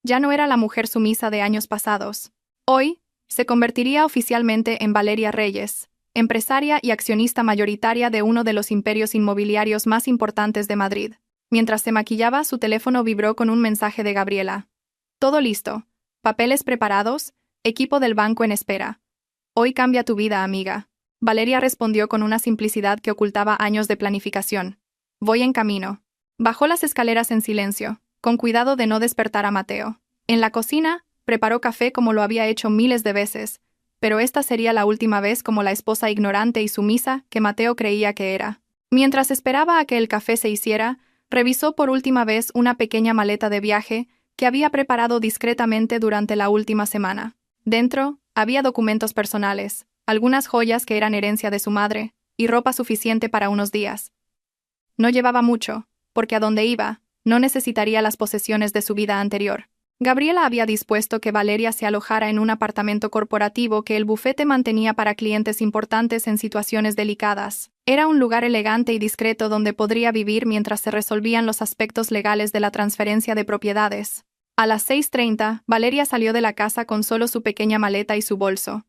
Ya no era la mujer sumisa de años pasados. Hoy, se convertiría oficialmente en Valeria Reyes, empresaria y accionista mayoritaria de uno de los imperios inmobiliarios más importantes de Madrid. Mientras se maquillaba, su teléfono vibró con un mensaje de Gabriela. Todo listo. Papeles preparados, equipo del banco en espera. Hoy cambia tu vida, amiga. Valeria respondió con una simplicidad que ocultaba años de planificación. Voy en camino. Bajó las escaleras en silencio, con cuidado de no despertar a Mateo. En la cocina, preparó café como lo había hecho miles de veces, pero esta sería la última vez como la esposa ignorante y sumisa que Mateo creía que era. Mientras esperaba a que el café se hiciera, revisó por última vez una pequeña maleta de viaje que había preparado discretamente durante la última semana. Dentro, había documentos personales, algunas joyas que eran herencia de su madre, y ropa suficiente para unos días. No llevaba mucho, porque a donde iba, no necesitaría las posesiones de su vida anterior. Gabriela había dispuesto que Valeria se alojara en un apartamento corporativo que el bufete mantenía para clientes importantes en situaciones delicadas. Era un lugar elegante y discreto donde podría vivir mientras se resolvían los aspectos legales de la transferencia de propiedades. A las 6:30, Valeria salió de la casa con solo su pequeña maleta y su bolso.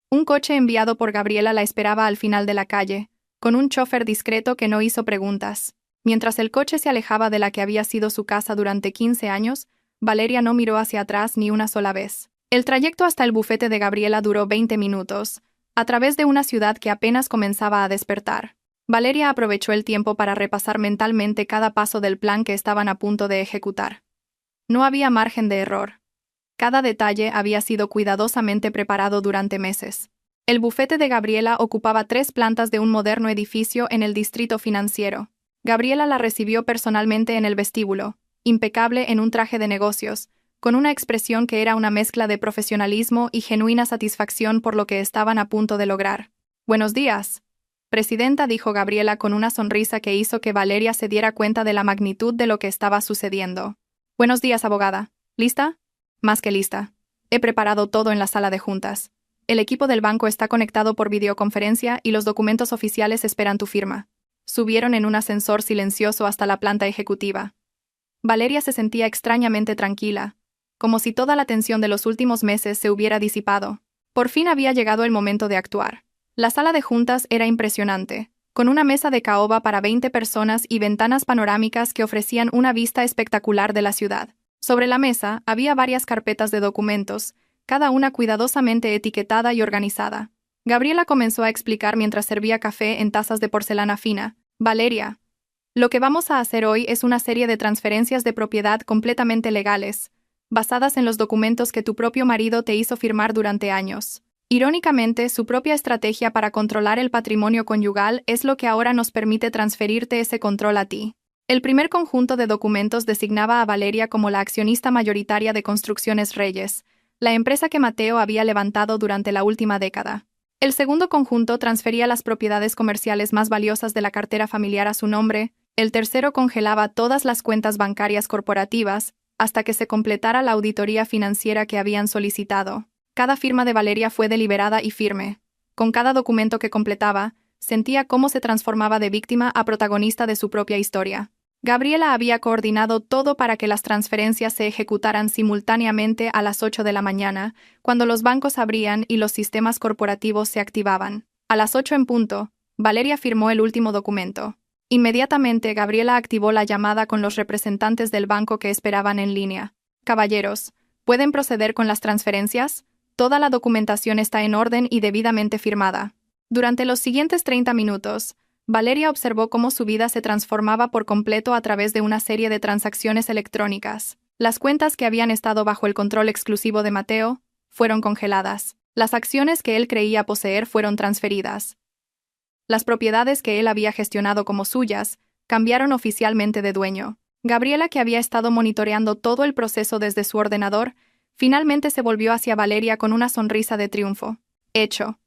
Un coche enviado por Gabriela la esperaba al final de la calle, con un chofer discreto que no hizo preguntas. Mientras el coche se alejaba de la que había sido su casa durante 15 años, Valeria no miró hacia atrás ni una sola vez. El trayecto hasta el bufete de Gabriela duró 20 minutos, a través de una ciudad que apenas comenzaba a despertar. Valeria aprovechó el tiempo para repasar mentalmente cada paso del plan que estaban a punto de ejecutar. No había margen de error. Cada detalle había sido cuidadosamente preparado durante meses. El bufete de Gabriela ocupaba 3 plantas de un moderno edificio en el distrito financiero. Gabriela la recibió personalmente en el vestíbulo, impecable en un traje de negocios, con una expresión que era una mezcla de profesionalismo y genuina satisfacción por lo que estaban a punto de lograr. «Buenos días, presidenta», dijo Gabriela con una sonrisa que hizo que Valeria se diera cuenta de la magnitud de lo que estaba sucediendo. «Buenos días, abogada. ¿Lista?» «Más que lista. He preparado todo en la sala de juntas. El equipo del banco está conectado por videoconferencia y los documentos oficiales esperan tu firma». Subieron en un ascensor silencioso hasta la planta ejecutiva. Valeria se sentía extrañamente tranquila, como si toda la tensión de los últimos meses se hubiera disipado. Por fin había llegado el momento de actuar. La sala de juntas era impresionante, con una mesa de caoba para 20 personas y ventanas panorámicas que ofrecían una vista espectacular de la ciudad. Sobre la mesa había varias carpetas de documentos, cada una cuidadosamente etiquetada y organizada. Gabriela comenzó a explicar mientras servía café en tazas de porcelana fina. «Valeria, lo que vamos a hacer hoy es una serie de transferencias de propiedad completamente legales, basadas en los documentos que tu propio marido te hizo firmar durante años. Irónicamente, su propia estrategia para controlar el patrimonio conyugal es lo que ahora nos permite transferirte ese control a ti». El primer conjunto de documentos designaba a Valeria como la accionista mayoritaria de Construcciones Reyes, la empresa que Mateo había levantado durante la última década. El segundo conjunto transfería las propiedades comerciales más valiosas de la cartera familiar a su nombre. El tercero congelaba todas las cuentas bancarias corporativas hasta que se completara la auditoría financiera que habían solicitado. Cada firma de Valeria fue deliberada y firme. Con cada documento que completaba, sentía cómo se transformaba de víctima a protagonista de su propia historia. Gabriela había coordinado todo para que las transferencias se ejecutaran simultáneamente a las 8 de la mañana, cuando los bancos abrían y los sistemas corporativos se activaban. A las 8 en punto, Valeria firmó el último documento. Inmediatamente, Gabriela activó la llamada con los representantes del banco que esperaban en línea. «Caballeros, ¿pueden proceder con las transferencias? Toda la documentación está en orden y debidamente firmada». Durante los siguientes 30 minutos, Valeria observó cómo su vida se transformaba por completo a través de una serie de transacciones electrónicas. Las cuentas que habían estado bajo el control exclusivo de Mateo fueron congeladas. Las acciones que él creía poseer fueron transferidas. Las propiedades que él había gestionado como suyas cambiaron oficialmente de dueño. Gabriela, que había estado monitoreando todo el proceso desde su ordenador, finalmente se volvió hacia Valeria con una sonrisa de triunfo. «Hecho.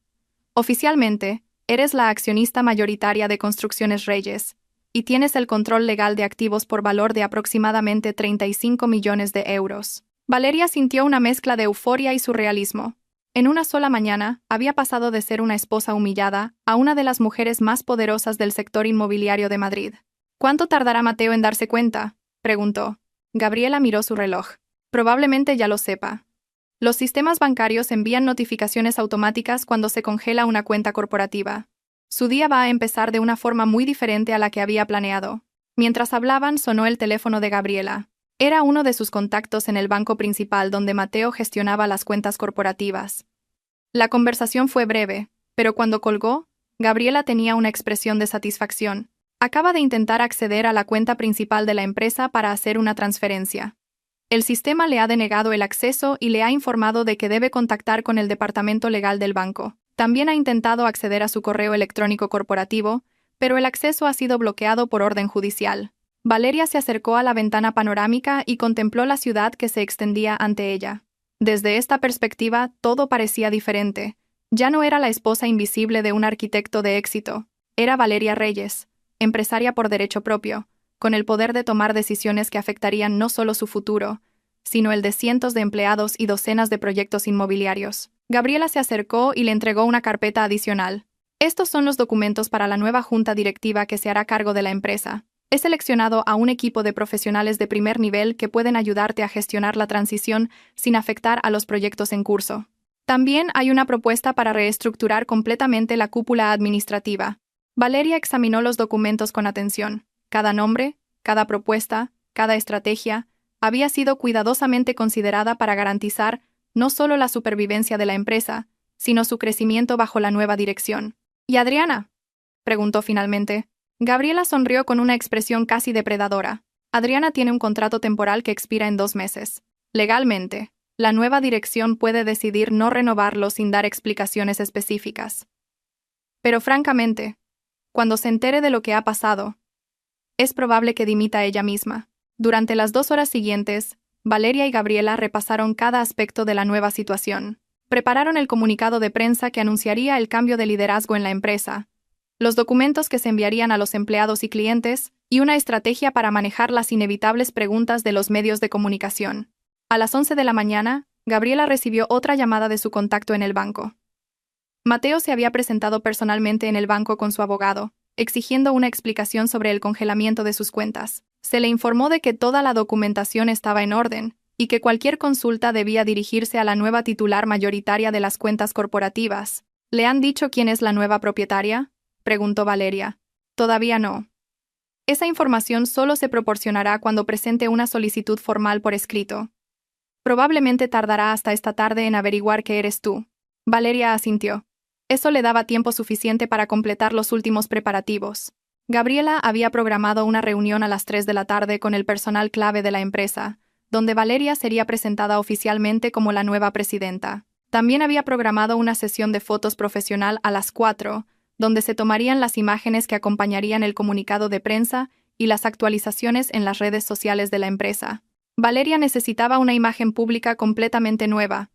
Oficialmente, eres la accionista mayoritaria de Construcciones Reyes, y tienes el control legal de activos por valor de aproximadamente 35 millones de euros». Valeria sintió una mezcla de euforia y surrealismo. En una sola mañana, había pasado de ser una esposa humillada a una de las mujeres más poderosas del sector inmobiliario de Madrid. «¿Cuánto tardará Mateo en darse cuenta?», preguntó. Gabriela miró su reloj. «Probablemente ya lo sepa». Los sistemas bancarios envían notificaciones automáticas cuando se congela una cuenta corporativa. Su día va a empezar de una forma muy diferente a la que había planeado. Mientras hablaban, sonó el teléfono de Gabriela. Era uno de sus contactos en el banco principal donde Mateo gestionaba las cuentas corporativas. La conversación fue breve, pero cuando colgó, Gabriela tenía una expresión de satisfacción. Acaba de intentar acceder a la cuenta principal de la empresa para hacer una transferencia. El sistema le ha denegado el acceso y le ha informado de que debe contactar con el departamento legal del banco. También ha intentado acceder a su correo electrónico corporativo, pero el acceso ha sido bloqueado por orden judicial. Valeria se acercó a la ventana panorámica y contempló la ciudad que se extendía ante ella. Desde esta perspectiva, todo parecía diferente. Ya no era la esposa invisible de un arquitecto de éxito. Era Valeria Reyes, empresaria por derecho propio, con el poder de tomar decisiones que afectarían no solo su futuro, sino el de cientos de empleados y docenas de proyectos inmobiliarios. Gabriela se acercó y le entregó una carpeta adicional. Estos son los documentos para la nueva junta directiva que se hará cargo de la empresa. He seleccionado a un equipo de profesionales de primer nivel que pueden ayudarte a gestionar la transición sin afectar a los proyectos en curso. También hay una propuesta para reestructurar completamente la cúpula administrativa. Valeria examinó los documentos con atención. Cada nombre, cada propuesta, cada estrategia había sido cuidadosamente considerada para garantizar no solo la supervivencia de la empresa, sino su crecimiento bajo la nueva dirección. ¿Y Adriana?, preguntó finalmente. Gabriela sonrió con una expresión casi depredadora. Adriana tiene un contrato temporal que expira en 2 meses. Legalmente, la nueva dirección puede decidir no renovarlo sin dar explicaciones específicas. Pero francamente, cuando se entere de lo que ha pasado, es probable que dimita ella misma. Durante las 2 horas siguientes, Valeria y Gabriela repasaron cada aspecto de la nueva situación. Prepararon el comunicado de prensa que anunciaría el cambio de liderazgo en la empresa, los documentos que se enviarían a los empleados y clientes, y una estrategia para manejar las inevitables preguntas de los medios de comunicación. A las 11 de la mañana, Gabriela recibió otra llamada de su contacto en el banco. Mateo se había presentado personalmente en el banco con su abogado, exigiendo una explicación sobre el congelamiento de sus cuentas. Se le informó de que toda la documentación estaba en orden, y que cualquier consulta debía dirigirse a la nueva titular mayoritaria de las cuentas corporativas. ¿Le han dicho quién es la nueva propietaria?, preguntó Valeria. Todavía no. Esa información solo se proporcionará cuando presente una solicitud formal por escrito. Probablemente tardará hasta esta tarde en averiguar que eres tú. Valeria asintió. Eso le daba tiempo suficiente para completar los últimos preparativos. Gabriela había programado una reunión a las 3 de la tarde con el personal clave de la empresa, donde Valeria sería presentada oficialmente como la nueva presidenta. También había programado una sesión de fotos profesional a las 4, donde se tomarían las imágenes que acompañarían el comunicado de prensa y las actualizaciones en las redes sociales de la empresa. Valeria necesitaba una imagen pública completamente nueva,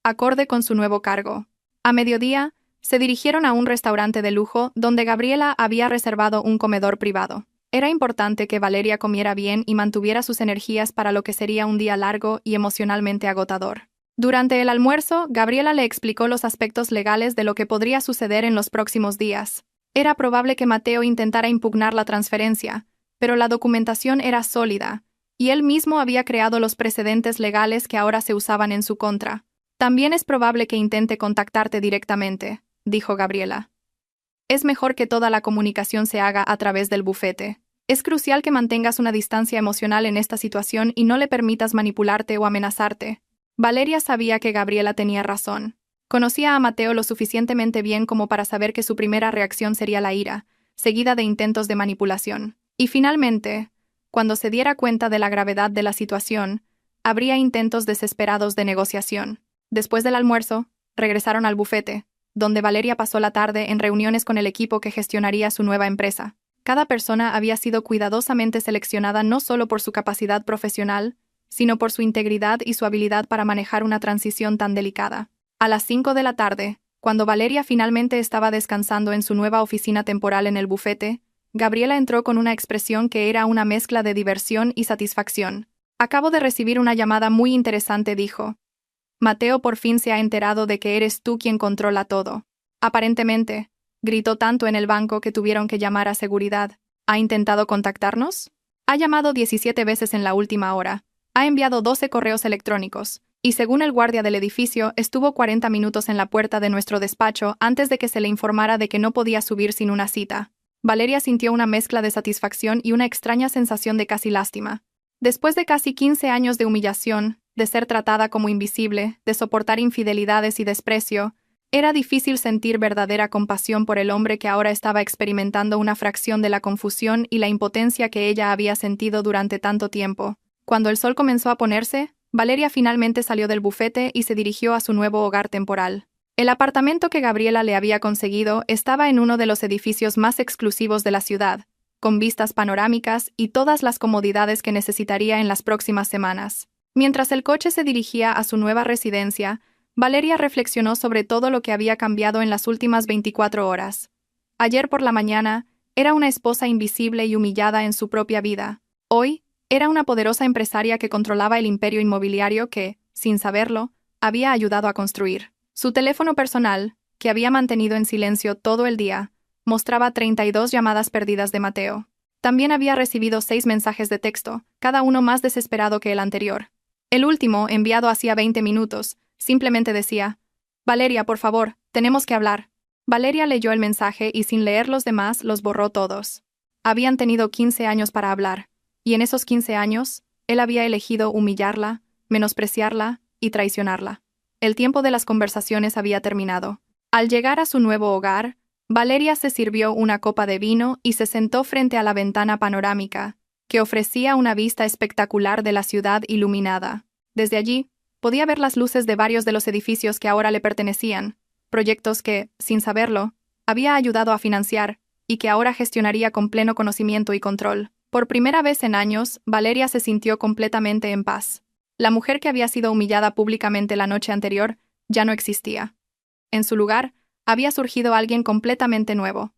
acorde con su nuevo cargo. A mediodía, se dirigieron a un restaurante de lujo donde Gabriela había reservado un comedor privado. Era importante que Valeria comiera bien y mantuviera sus energías para lo que sería un día largo y emocionalmente agotador. Durante el almuerzo, Gabriela le explicó los aspectos legales de lo que podría suceder en los próximos días. Era probable que Mateo intentara impugnar la transferencia, pero la documentación era sólida, y él mismo había creado los precedentes legales que ahora se usaban en su contra. También es probable que intente contactarte directamente, dijo Gabriela. Es mejor que toda la comunicación se haga a través del bufete. Es crucial que mantengas una distancia emocional en esta situación y no le permitas manipularte o amenazarte. Valeria sabía que Gabriela tenía razón. Conocía a Mateo lo suficientemente bien como para saber que su primera reacción sería la ira, seguida de intentos de manipulación. Y finalmente, cuando se diera cuenta de la gravedad de la situación, habría intentos desesperados de negociación. Después del almuerzo, regresaron al bufete, donde Valeria pasó la tarde en reuniones con el equipo que gestionaría su nueva empresa. Cada persona había sido cuidadosamente seleccionada no solo por su capacidad profesional, sino por su integridad y su habilidad para manejar una transición tan delicada. A las 5 de la tarde, cuando Valeria finalmente estaba descansando en su nueva oficina temporal en el bufete, Gabriela entró con una expresión que era una mezcla de diversión y satisfacción. Acabo de recibir una llamada muy interesante, dijo. Mateo por fin se ha enterado de que eres tú quien controla todo. Aparentemente, gritó tanto en el banco que tuvieron que llamar a seguridad. ¿Ha intentado contactarnos? Ha llamado 17 veces en la última hora. Ha enviado 12 correos electrónicos, Y según el guardia del edificio, estuvo 40 minutos en la puerta de nuestro despacho antes de que se le informara de que no podía subir sin una cita. Valeria sintió una mezcla de satisfacción y una extraña sensación de casi lástima. Después de casi 15 años de humillación, de ser tratada como invisible, de soportar infidelidades y desprecio, era difícil sentir verdadera compasión por el hombre que ahora estaba experimentando una fracción de la confusión y la impotencia que ella había sentido durante tanto tiempo. Cuando el sol comenzó a ponerse, Valeria finalmente salió del bufete y se dirigió a su nuevo hogar temporal. El apartamento que Gabriela le había conseguido estaba en uno de los edificios más exclusivos de la ciudad, con vistas panorámicas y todas las comodidades que necesitaría en las próximas semanas. Mientras el coche se dirigía a su nueva residencia, Valeria reflexionó sobre todo lo que había cambiado en las últimas 24 horas. Ayer por la mañana, era una esposa invisible y humillada en su propia vida. Hoy, era una poderosa empresaria que controlaba el imperio inmobiliario que, sin saberlo, había ayudado a construir. Su teléfono personal, que había mantenido en silencio todo el día, mostraba 32 llamadas perdidas de Mateo. También había recibido 6 mensajes de texto, cada uno más desesperado que el anterior. El último, enviado hacía 20 minutos, simplemente decía: «Valeria, por favor, tenemos que hablar». Valeria leyó el mensaje y sin leer los demás los borró todos. Habían tenido 15 años para hablar, y en esos 15 años, él había elegido humillarla, menospreciarla y traicionarla. El tiempo de las conversaciones había terminado. Al llegar a su nuevo hogar, Valeria se sirvió una copa de vino y se sentó frente a la ventana panorámica, que ofrecía una vista espectacular de la ciudad iluminada. Desde allí, podía ver las luces de varios de los edificios que ahora le pertenecían, proyectos que, sin saberlo, había ayudado a financiar y que ahora gestionaría con pleno conocimiento y control. Por primera vez en años, Valeria se sintió completamente en paz. La mujer que había sido humillada públicamente la noche anterior ya no existía. En su lugar, había surgido alguien completamente nuevo.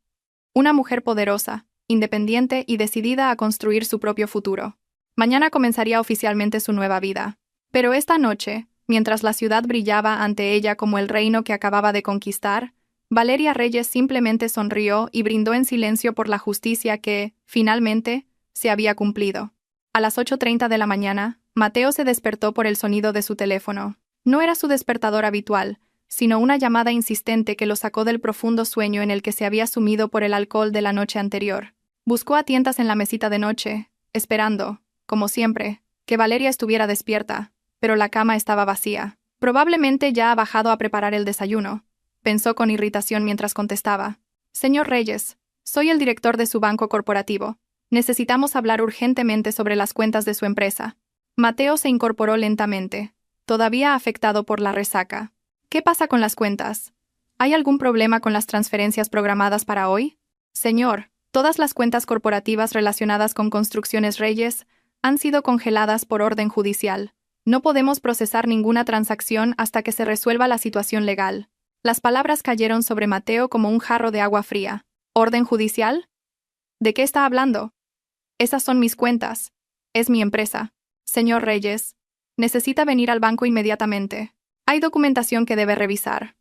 Una mujer poderosa, independiente y decidida a construir su propio futuro. Mañana comenzaría oficialmente su nueva vida. Pero esta noche, mientras la ciudad brillaba ante ella como el reino que acababa de conquistar, Valeria Reyes simplemente sonrió y brindó en silencio por la justicia que, finalmente, se había cumplido. A las 8:30 de la mañana, Mateo se despertó por el sonido de su teléfono. No era su despertador habitual, sino una llamada insistente que lo sacó del profundo sueño en el que se había sumido por el alcohol de la noche anterior. Buscó a tientas en la mesita de noche, esperando, como siempre, que Valeria estuviera despierta, pero la cama estaba vacía. Probablemente ya ha bajado a preparar el desayuno, pensó con irritación mientras contestaba. «Señor Reyes, soy el director de su banco corporativo. Necesitamos hablar urgentemente sobre las cuentas de su empresa». Mateo se incorporó lentamente, todavía afectado por la resaca. «¿Qué pasa con las cuentas? ¿Hay algún problema con las transferencias programadas para hoy?» «Señor, todas las cuentas corporativas relacionadas con Construcciones Reyes han sido congeladas por orden judicial. No podemos procesar ninguna transacción hasta que se resuelva la situación legal». Las palabras cayeron sobre Mateo como un jarro de agua fría. ¿Orden judicial? ¿De qué está hablando? Esas son mis cuentas. Es mi empresa. Señor Reyes, necesita venir al banco inmediatamente. Hay documentación que debe revisar.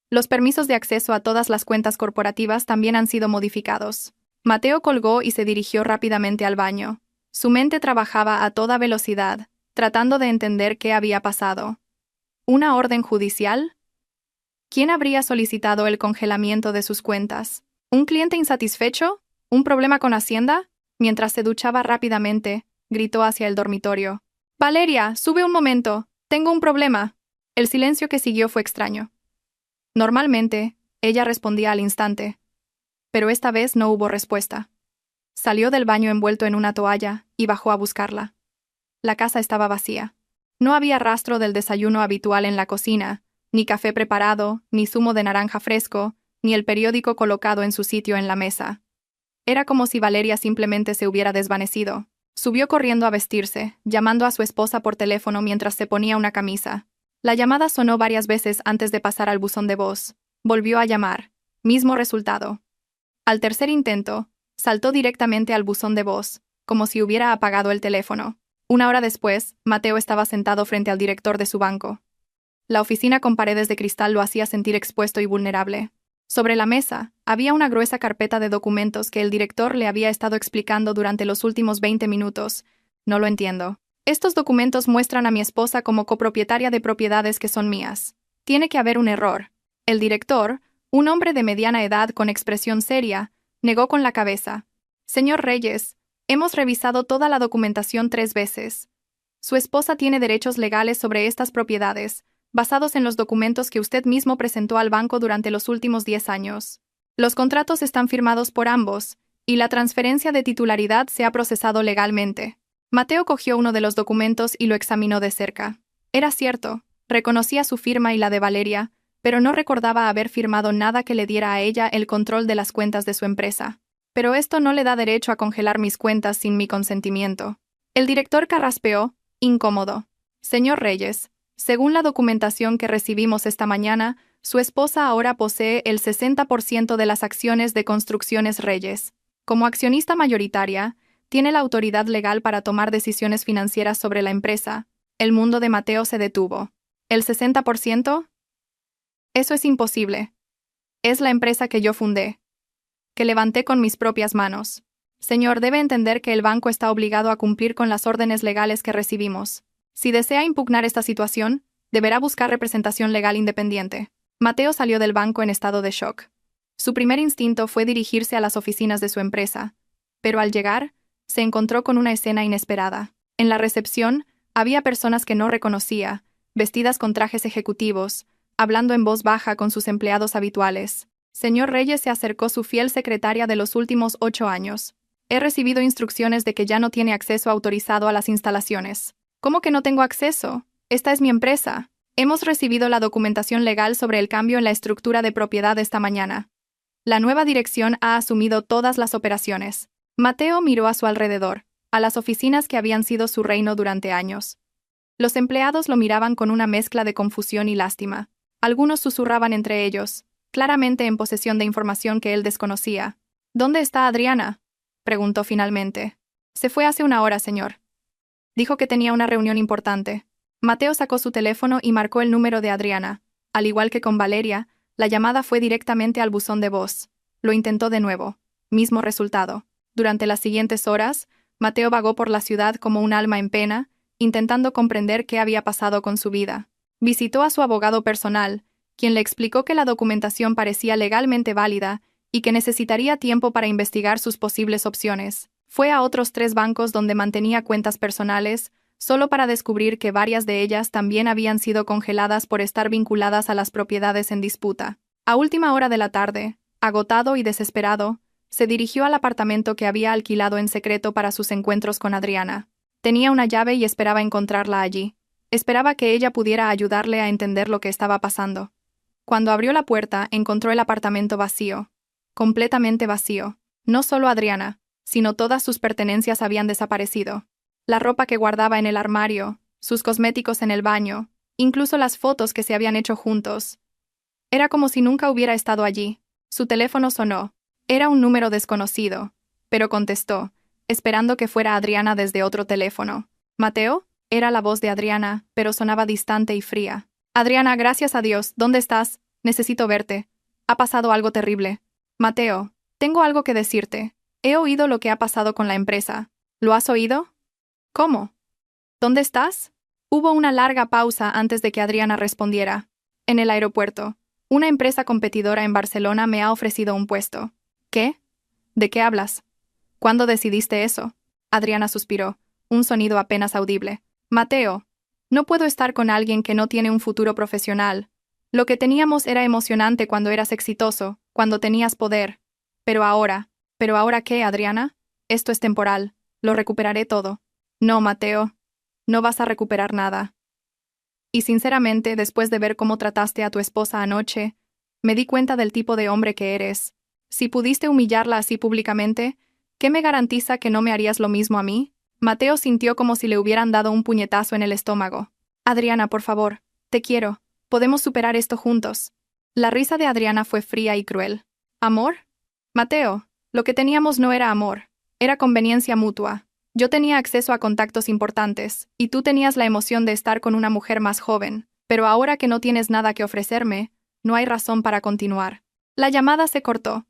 Los permisos de acceso a todas las cuentas corporativas también han sido modificados. Mateo colgó y se dirigió rápidamente al baño. Su mente trabajaba a toda velocidad, tratando de entender qué había pasado. ¿Una orden judicial? ¿Quién habría solicitado el congelamiento de sus cuentas? ¿Un cliente insatisfecho? ¿Un problema con Hacienda? Mientras se duchaba rápidamente, gritó hacia el dormitorio. «Valeria, sube un momento. Tengo un problema». El silencio que siguió fue extraño. Normalmente, ella respondía al instante. Pero esta vez no hubo respuesta. Salió del baño envuelto en una toalla y bajó a buscarla. La casa estaba vacía. No había rastro del desayuno habitual en la cocina, ni café preparado, ni zumo de naranja fresco, ni el periódico colocado en su sitio en la mesa. Era como si Valeria simplemente se hubiera desvanecido. Subió corriendo a vestirse, llamando a su esposa por teléfono mientras se ponía una camisa. La llamada sonó varias veces antes de pasar al buzón de voz. Volvió a llamar. Mismo resultado. Al tercer intento, saltó directamente al buzón de voz, como si hubiera apagado el teléfono. Una hora después, Mateo estaba sentado frente al director de su banco. La oficina con paredes de cristal lo hacía sentir expuesto y vulnerable. Sobre la mesa, había una gruesa carpeta de documentos que el director le había estado explicando durante los últimos 20 minutos. «No lo entiendo». Estos documentos muestran a mi esposa como copropietaria de propiedades que son mías. Tiene que haber un error. El director, un hombre de mediana edad con expresión seria, negó con la cabeza. Señor Reyes, hemos revisado toda la documentación 3 veces. Su esposa tiene derechos legales sobre estas propiedades, basados en los documentos que usted mismo presentó al banco durante los últimos 10 años. Los contratos están firmados por ambos, y la transferencia de titularidad se ha procesado legalmente. Mateo cogió uno de los documentos y lo examinó de cerca. Era cierto, reconocía su firma y la de Valeria, pero no recordaba haber firmado nada que le diera a ella el control de las cuentas de su empresa. Pero esto no le da derecho a congelar mis cuentas sin mi consentimiento. El director carraspeó, incómodo. Señor Reyes, según la documentación que recibimos esta mañana, su esposa ahora posee el 60% de las acciones de Construcciones Reyes. Como accionista mayoritaria, tiene la autoridad legal para tomar decisiones financieras sobre la empresa. El mundo de Mateo se detuvo. ¿El 60%? Eso es imposible. Es la empresa que yo fundé, que levanté con mis propias manos. Señor, debe entender que el banco está obligado a cumplir con las órdenes legales que recibimos. Si desea impugnar esta situación, deberá buscar representación legal independiente. Mateo salió del banco en estado de shock. Su primer instinto fue dirigirse a las oficinas de su empresa, pero al llegar, se encontró con una escena inesperada. En la recepción, había personas que no reconocía, vestidas con trajes ejecutivos, hablando en voz baja con sus empleados habituales. Señor Reyes, se acercó su fiel secretaria de los últimos 8 años. He recibido instrucciones de que ya no tiene acceso autorizado a las instalaciones. ¿Cómo que no tengo acceso? Esta es mi empresa. Hemos recibido la documentación legal sobre el cambio en la estructura de propiedad esta mañana. La nueva dirección ha asumido todas las operaciones. Mateo miró a su alrededor, a las oficinas que habían sido su reino durante años. Los empleados lo miraban con una mezcla de confusión y lástima. Algunos susurraban entre ellos, claramente en posesión de información que él desconocía. ¿Dónde está Adriana?, preguntó finalmente. Se fue hace una hora, señor. Dijo que tenía una reunión importante. Mateo sacó su teléfono y marcó el número de Adriana. Al igual que con Valeria, la llamada fue directamente al buzón de voz. Lo intentó de nuevo. Mismo resultado. Durante las siguientes horas, Mateo vagó por la ciudad como un alma en pena, intentando comprender qué había pasado con su vida. Visitó a su abogado personal, quien le explicó que la documentación parecía legalmente válida y que necesitaría tiempo para investigar sus posibles opciones. Fue a otros 3 bancos donde mantenía cuentas personales, solo para descubrir que varias de ellas también habían sido congeladas por estar vinculadas a las propiedades en disputa. A última hora de la tarde, agotado y desesperado, se dirigió al apartamento que había alquilado en secreto para sus encuentros con Adriana. Tenía una llave y esperaba encontrarla allí. Esperaba que ella pudiera ayudarle a entender lo que estaba pasando. Cuando abrió la puerta, encontró el apartamento vacío. Completamente vacío. No solo Adriana, sino todas sus pertenencias habían desaparecido. La ropa que guardaba en el armario, sus cosméticos en el baño, incluso las fotos que se habían hecho juntos. Era como si nunca hubiera estado allí. Su teléfono sonó. Era un número desconocido, pero contestó, esperando que fuera Adriana desde otro teléfono. ¿Mateo? Era la voz de Adriana, pero sonaba distante y fría. Adriana, gracias a Dios, ¿dónde estás? Necesito verte. Ha pasado algo terrible. Mateo, tengo algo que decirte. He oído lo que ha pasado con la empresa. ¿Lo has oído? ¿Cómo? ¿Dónde estás? Hubo una larga pausa antes de que Adriana respondiera. En el aeropuerto. Una empresa competidora en Barcelona me ha ofrecido un puesto. ¿Qué? ¿De qué hablas? ¿Cuándo decidiste eso? Adriana suspiró, un sonido apenas audible. Mateo, no puedo estar con alguien que no tiene un futuro profesional. Lo que teníamos era emocionante cuando eras exitoso, cuando tenías poder. ¿Pero ahora qué, Adriana? Esto es temporal. Lo recuperaré todo. No, Mateo. No vas a recuperar nada. Y sinceramente, después de ver cómo trataste a tu esposa anoche, me di cuenta del tipo de hombre que eres. Si pudiste humillarla así públicamente, ¿qué me garantiza que no me harías lo mismo a mí? Mateo sintió como si le hubieran dado un puñetazo en el estómago. Adriana, por favor, te quiero. Podemos superar esto juntos. La risa de Adriana fue fría y cruel. ¿Amor? Mateo, lo que teníamos no era amor. Era conveniencia mutua. Yo tenía acceso a contactos importantes, y tú tenías la emoción de estar con una mujer más joven. Pero ahora que no tienes nada que ofrecerme, no hay razón para continuar. La llamada se cortó.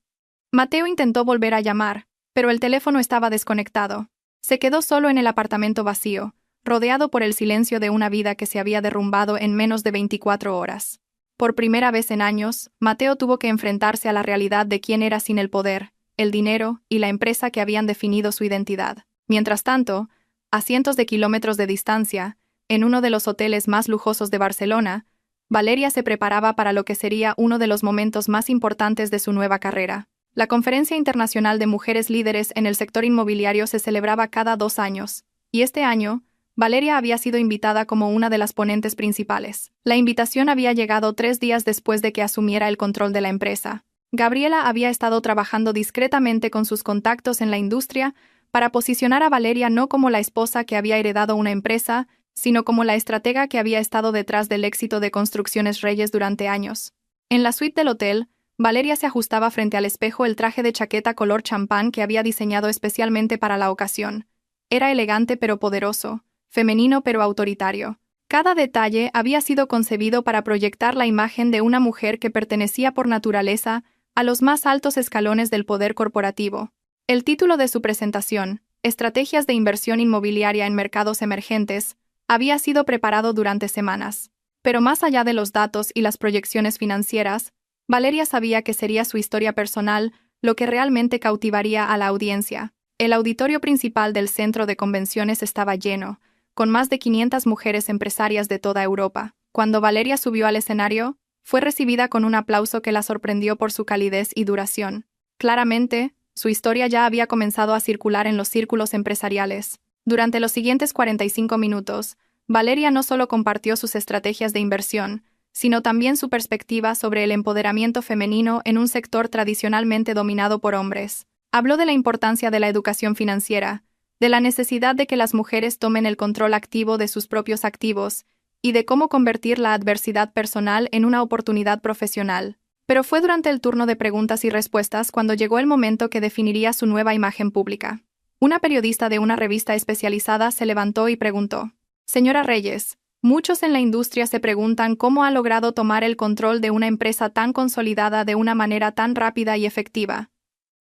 Mateo intentó volver a llamar, pero el teléfono estaba desconectado. Se quedó solo en el apartamento vacío, rodeado por el silencio de una vida que se había derrumbado en menos de 24 horas. Por primera vez en años, Mateo tuvo que enfrentarse a la realidad de quién era sin el poder, el dinero y la empresa que habían definido su identidad. Mientras tanto, a cientos de kilómetros de distancia, en uno de los hoteles más lujosos de Barcelona, Valeria se preparaba para lo que sería uno de los momentos más importantes de su nueva carrera. La Conferencia Internacional de Mujeres Líderes en el sector inmobiliario se celebraba cada 2 años, y este año, Valeria había sido invitada como una de las ponentes principales. La invitación había llegado 3 días después de que asumiera el control de la empresa. Gabriela había estado trabajando discretamente con sus contactos en la industria para posicionar a Valeria no como la esposa que había heredado una empresa, sino como la estratega que había estado detrás del éxito de Construcciones Reyes durante años. En la suite del hotel, Valeria se ajustaba frente al espejo el traje de chaqueta color champán que había diseñado especialmente para la ocasión. Era elegante pero poderoso, femenino pero autoritario. Cada detalle había sido concebido para proyectar la imagen de una mujer que pertenecía por naturaleza a los más altos escalones del poder corporativo. El título de su presentación, Estrategias de inversión inmobiliaria en mercados emergentes, había sido preparado durante semanas. Pero más allá de los datos y las proyecciones financieras, Valeria sabía que sería su historia personal lo que realmente cautivaría a la audiencia. El auditorio principal del centro de convenciones estaba lleno, con más de 500 mujeres empresarias de toda Europa. Cuando Valeria subió al escenario, fue recibida con un aplauso que la sorprendió por su calidez y duración. Claramente, su historia ya había comenzado a circular en los círculos empresariales. Durante los siguientes 45 minutos, Valeria no solo compartió sus estrategias de inversión, sino también su perspectiva sobre el empoderamiento femenino en un sector tradicionalmente dominado por hombres. Habló de la importancia de la educación financiera, de la necesidad de que las mujeres tomen el control activo de sus propios activos y de cómo convertir la adversidad personal en una oportunidad profesional. Pero fue durante el turno de preguntas y respuestas cuando llegó el momento que definiría su nueva imagen pública. Una periodista de una revista especializada se levantó y preguntó: «Señora Reyes, muchos en la industria se preguntan cómo ha logrado tomar el control de una empresa tan consolidada de una manera tan rápida y efectiva.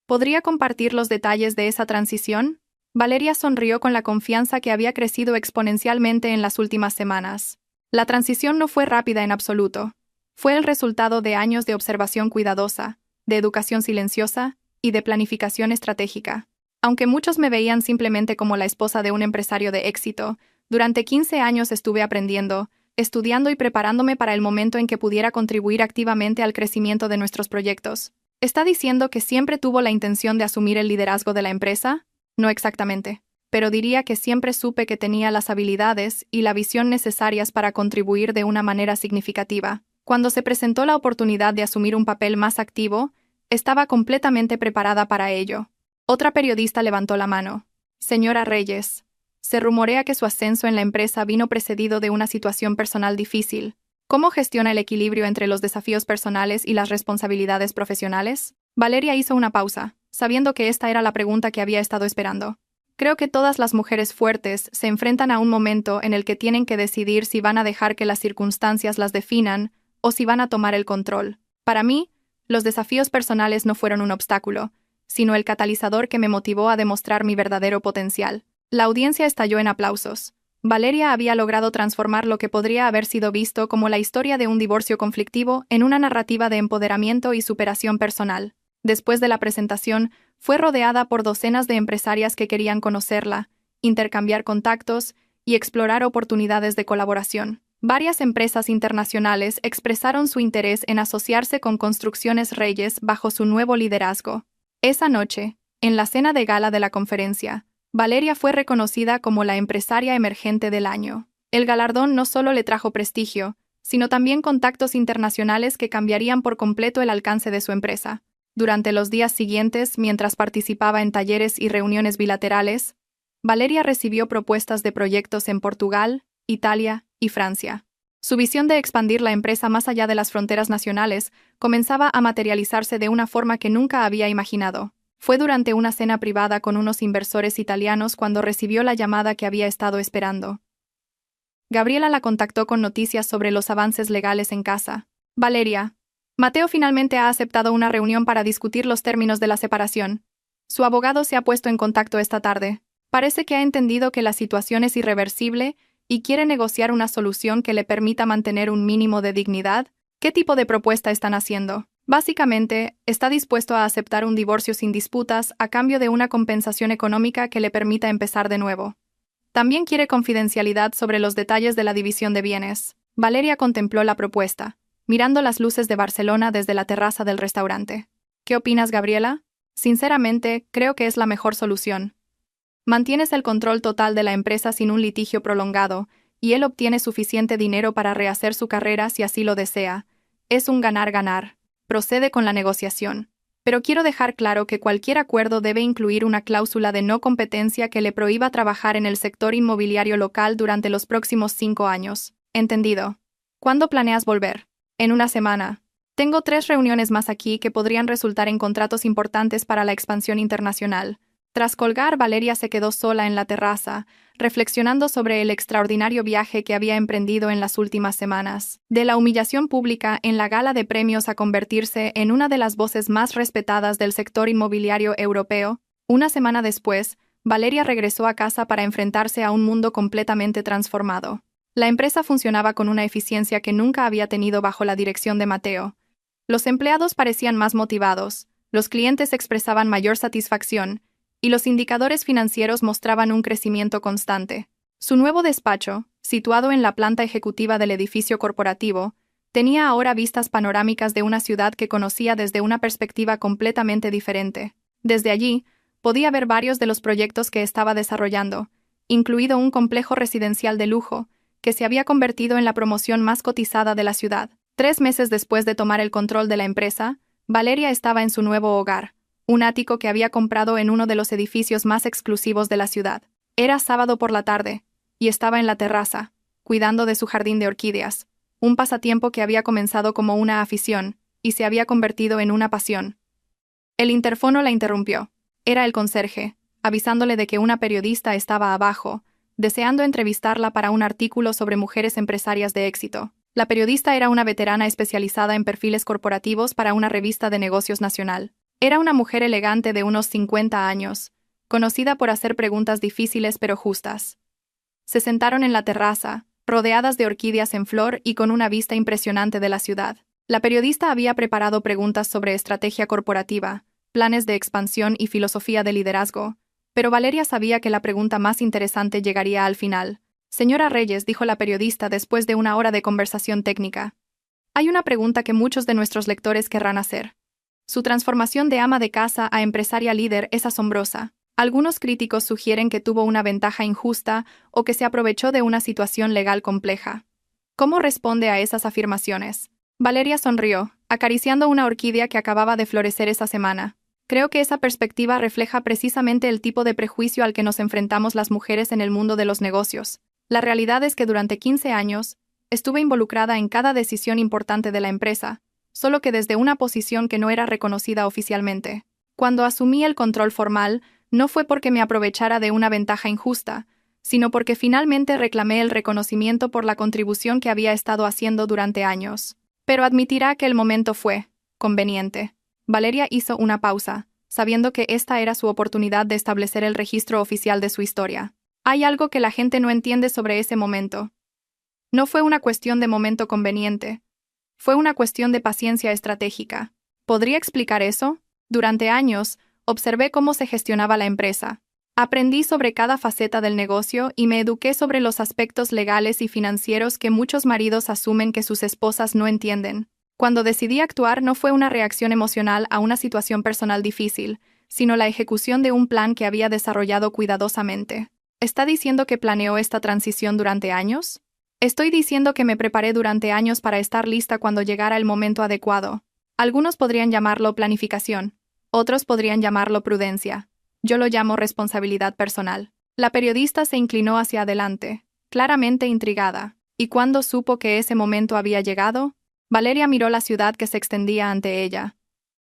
¿Podría compartir los detalles de esa transición?». Valeria sonrió con la confianza que había crecido exponencialmente en las últimas semanas. La transición no fue rápida en absoluto. Fue el resultado de años de observación cuidadosa, de educación silenciosa y de planificación estratégica. Aunque muchos me veían simplemente como la esposa de un empresario de éxito, durante 15 años estuve aprendiendo, estudiando y preparándome para el momento en que pudiera contribuir activamente al crecimiento de nuestros proyectos. ¿Está diciendo que siempre tuvo la intención de asumir el liderazgo de la empresa? No exactamente, pero diría que siempre supe que tenía las habilidades y la visión necesarias para contribuir de una manera significativa. Cuando se presentó la oportunidad de asumir un papel más activo, estaba completamente preparada para ello. Otra periodista levantó la mano. «Señora Reyes, se rumorea que su ascenso en la empresa vino precedido de una situación personal difícil. ¿Cómo gestiona el equilibrio entre los desafíos personales y las responsabilidades profesionales?». Valeria hizo una pausa, sabiendo que esta era la pregunta que había estado esperando. «Creo que todas las mujeres fuertes se enfrentan a un momento en el que tienen que decidir si van a dejar que las circunstancias las definan o si van a tomar el control. Para mí, los desafíos personales no fueron un obstáculo, sino el catalizador que me motivó a demostrar mi verdadero potencial». La audiencia estalló en aplausos. Valeria había logrado transformar lo que podría haber sido visto como la historia de un divorcio conflictivo en una narrativa de empoderamiento y superación personal. Después de la presentación, fue rodeada por docenas de empresarias que querían conocerla, intercambiar contactos y explorar oportunidades de colaboración. Varias empresas internacionales expresaron su interés en asociarse con Construcciones Reyes bajo su nuevo liderazgo. Esa noche, en la cena de gala de la conferencia, Valeria fue reconocida como la empresaria emergente del año. El galardón no solo le trajo prestigio, sino también contactos internacionales que cambiarían por completo el alcance de su empresa. Durante los días siguientes, mientras participaba en talleres y reuniones bilaterales, Valeria recibió propuestas de proyectos en Portugal, Italia y Francia. Su visión de expandir la empresa más allá de las fronteras nacionales comenzaba a materializarse de una forma que nunca había imaginado. Fue durante una cena privada con unos inversores italianos cuando recibió la llamada que había estado esperando. Gabriela la contactó con noticias sobre los avances legales en casa. «Valeria, Mateo finalmente ha aceptado una reunión para discutir los términos de la separación. Su abogado se ha puesto en contacto esta tarde. Parece que ha entendido que la situación es irreversible y quiere negociar una solución que le permita mantener un mínimo de dignidad. ¿Qué tipo de propuesta están haciendo? Básicamente, está dispuesto a aceptar un divorcio sin disputas a cambio de una compensación económica que le permita empezar de nuevo. También quiere confidencialidad sobre los detalles de la división de bienes. Valeria contempló la propuesta, mirando las luces de Barcelona desde la terraza del restaurante. ¿Qué opinas, Gabriela? Sinceramente, creo que es la mejor solución. Mantienes el control total de la empresa sin un litigio prolongado, y él obtiene suficiente dinero para rehacer su carrera si así lo desea. Es un ganar-ganar. Procede con la negociación. Pero quiero dejar claro que cualquier acuerdo debe incluir una cláusula de no competencia que le prohíba trabajar en el sector inmobiliario local durante los próximos 5 años. ¿Entendido? ¿Cuándo planeas volver? En una semana. Tengo 3 reuniones más aquí que podrían resultar en contratos importantes para la expansión internacional. Tras colgar, Valeria se quedó sola en la terraza, reflexionando sobre el extraordinario viaje que había emprendido en las últimas semanas. De la humillación pública en la gala de premios a convertirse en una de las voces más respetadas del sector inmobiliario europeo, una semana después, Valeria regresó a casa para enfrentarse a un mundo completamente transformado. La empresa funcionaba con una eficiencia que nunca había tenido bajo la dirección de Mateo. Los empleados parecían más motivados, los clientes expresaban mayor satisfacción, y los indicadores financieros mostraban un crecimiento constante. Su nuevo despacho, situado en la planta ejecutiva del edificio corporativo, tenía ahora vistas panorámicas de una ciudad que conocía desde una perspectiva completamente diferente. Desde allí, podía ver varios de los proyectos que estaba desarrollando, incluido un complejo residencial de lujo, que se había convertido en la promoción más cotizada de la ciudad. 3 meses después de tomar el control de la empresa, Valeria estaba en su nuevo hogar, un ático que había comprado en uno de los edificios más exclusivos de la ciudad. Era sábado por la tarde, y estaba en la terraza, cuidando de su jardín de orquídeas, un pasatiempo que había comenzado como una afición, y se había convertido en una pasión. El interfono la interrumpió. Era el conserje, avisándole de que una periodista estaba abajo, deseando entrevistarla para un artículo sobre mujeres empresarias de éxito. La periodista era una veterana especializada en perfiles corporativos para una revista de negocios nacional. Era una mujer elegante de unos 50 años, conocida por hacer preguntas difíciles pero justas. Se sentaron en la terraza, rodeadas de orquídeas en flor y con una vista impresionante de la ciudad. La periodista había preparado preguntas sobre estrategia corporativa, planes de expansión y filosofía de liderazgo, pero Valeria sabía que la pregunta más interesante llegaría al final. Señora Reyes, dijo la periodista después de una hora de conversación técnica. Hay una pregunta que muchos de nuestros lectores querrán hacer. Su transformación de ama de casa a empresaria líder es asombrosa. Algunos críticos sugieren que tuvo una ventaja injusta o que se aprovechó de una situación legal compleja. ¿Cómo responde a esas afirmaciones? Valeria sonrió, acariciando una orquídea que acababa de florecer esa semana. Creo que esa perspectiva refleja precisamente el tipo de prejuicio al que nos enfrentamos las mujeres en el mundo de los negocios. La realidad es que durante 15 años, estuve involucrada en cada decisión importante de la empresa, solo que desde una posición que no era reconocida oficialmente. Cuando asumí el control formal, no fue porque me aprovechara de una ventaja injusta, sino porque finalmente reclamé el reconocimiento por la contribución que había estado haciendo durante años. Pero admitirá que el momento fue conveniente. Valeria hizo una pausa, sabiendo que esta era su oportunidad de establecer el registro oficial de su historia. Hay algo que la gente no entiende sobre ese momento. No fue una cuestión de momento conveniente. Fue una cuestión de paciencia estratégica. ¿Podría explicar eso? Durante años, observé cómo se gestionaba la empresa. Aprendí sobre cada faceta del negocio y me eduqué sobre los aspectos legales y financieros que muchos maridos asumen que sus esposas no entienden. Cuando decidí actuar no fue una reacción emocional a una situación personal difícil, sino la ejecución de un plan que había desarrollado cuidadosamente. ¿Está diciendo que planeó esta transición durante años? Estoy diciendo que me preparé durante años para estar lista cuando llegara el momento adecuado. Algunos podrían llamarlo planificación, otros podrían llamarlo prudencia. Yo lo llamo responsabilidad personal. La periodista se inclinó hacia adelante, claramente intrigada. ¿Y cuándo supo que ese momento había llegado? Valeria miró la ciudad que se extendía ante ella.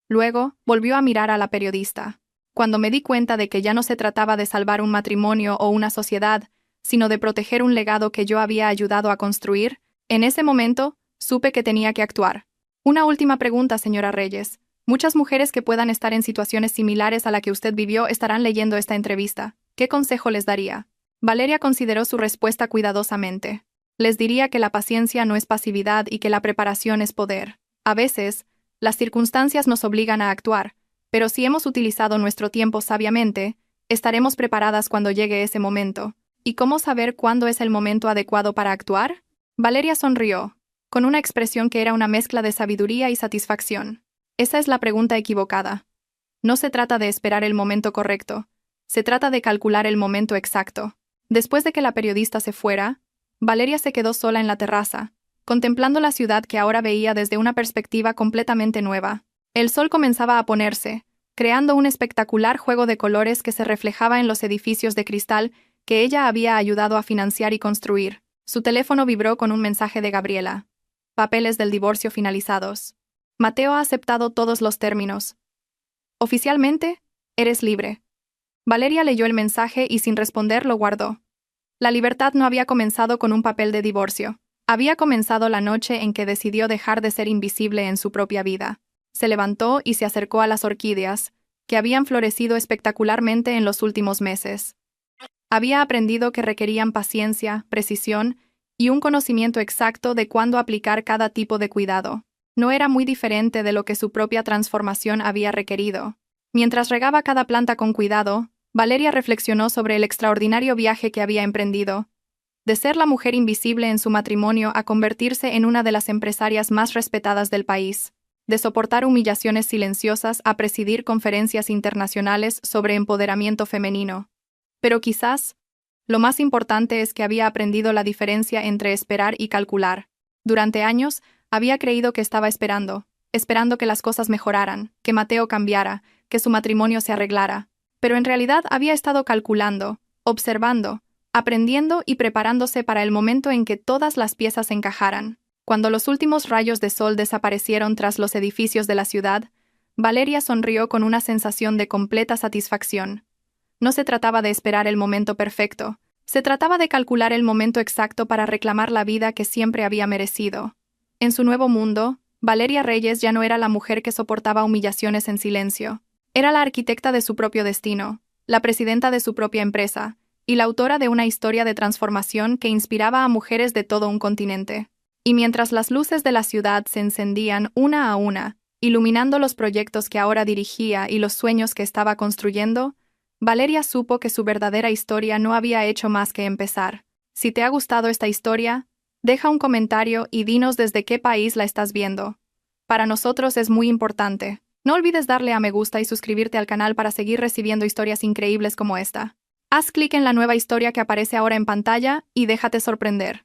Luego, volvió a mirar a la periodista. Cuando me di cuenta de que ya no se trataba de salvar un matrimonio o una sociedad, sino de proteger un legado que yo había ayudado a construir, en ese momento, supe que tenía que actuar. Una última pregunta, señora Reyes. Muchas mujeres que puedan estar en situaciones similares a la que usted vivió estarán leyendo esta entrevista. ¿Qué consejo les daría? Valeria consideró su respuesta cuidadosamente. Les diría que la paciencia no es pasividad y que la preparación es poder. A veces, las circunstancias nos obligan a actuar, pero si hemos utilizado nuestro tiempo sabiamente, estaremos preparadas cuando llegue ese momento. ¿Y cómo saber cuándo es el momento adecuado para actuar? Valeria sonrió, con una expresión que era una mezcla de sabiduría y satisfacción. Esa es la pregunta equivocada. No se trata de esperar el momento correcto, se trata de calcular el momento exacto. Después de que la periodista se fuera, Valeria se quedó sola en la terraza, contemplando la ciudad que ahora veía desde una perspectiva completamente nueva. El sol comenzaba a ponerse, creando un espectacular juego de colores que se reflejaba en los edificios de cristal que ella había ayudado a financiar y construir. Su teléfono vibró con un mensaje de Gabriela. Papeles del divorcio finalizados. Mateo ha aceptado todos los términos. Oficialmente, eres libre. Valeria leyó el mensaje y sin responder lo guardó. La libertad no había comenzado con un papel de divorcio. Había comenzado la noche en que decidió dejar de ser invisible en su propia vida. Se levantó y se acercó a las orquídeas, que habían florecido espectacularmente en los últimos meses. Había aprendido que requerían paciencia, precisión y un conocimiento exacto de cuándo aplicar cada tipo de cuidado. No era muy diferente de lo que su propia transformación había requerido. Mientras regaba cada planta con cuidado, Valeria reflexionó sobre el extraordinario viaje que había emprendido. De ser la mujer invisible en su matrimonio a convertirse en una de las empresarias más respetadas del país. De soportar humillaciones silenciosas a presidir conferencias internacionales sobre empoderamiento femenino. Pero quizás, lo más importante es que había aprendido la diferencia entre esperar y calcular. Durante años, había creído que estaba esperando que las cosas mejoraran, que Mateo cambiara, que su matrimonio se arreglara. Pero en realidad había estado calculando, observando, aprendiendo y preparándose para el momento en que todas las piezas encajaran. Cuando los últimos rayos de sol desaparecieron tras los edificios de la ciudad, Valeria sonrió con una sensación de completa satisfacción. No se trataba de esperar el momento perfecto, se trataba de calcular el momento exacto para reclamar la vida que siempre había merecido. En su nuevo mundo, Valeria Reyes ya no era la mujer que soportaba humillaciones en silencio. Era la arquitecta de su propio destino, la presidenta de su propia empresa, y la autora de una historia de transformación que inspiraba a mujeres de todo un continente. Y mientras las luces de la ciudad se encendían una a una, iluminando los proyectos que ahora dirigía y los sueños que estaba construyendo, Valeria supo que su verdadera historia no había hecho más que empezar. Si te ha gustado esta historia, deja un comentario y dinos desde qué país la estás viendo. Para nosotros es muy importante. No olvides darle a me gusta y suscribirte al canal para seguir recibiendo historias increíbles como esta. Haz clic en la nueva historia que aparece ahora en pantalla y déjate sorprender.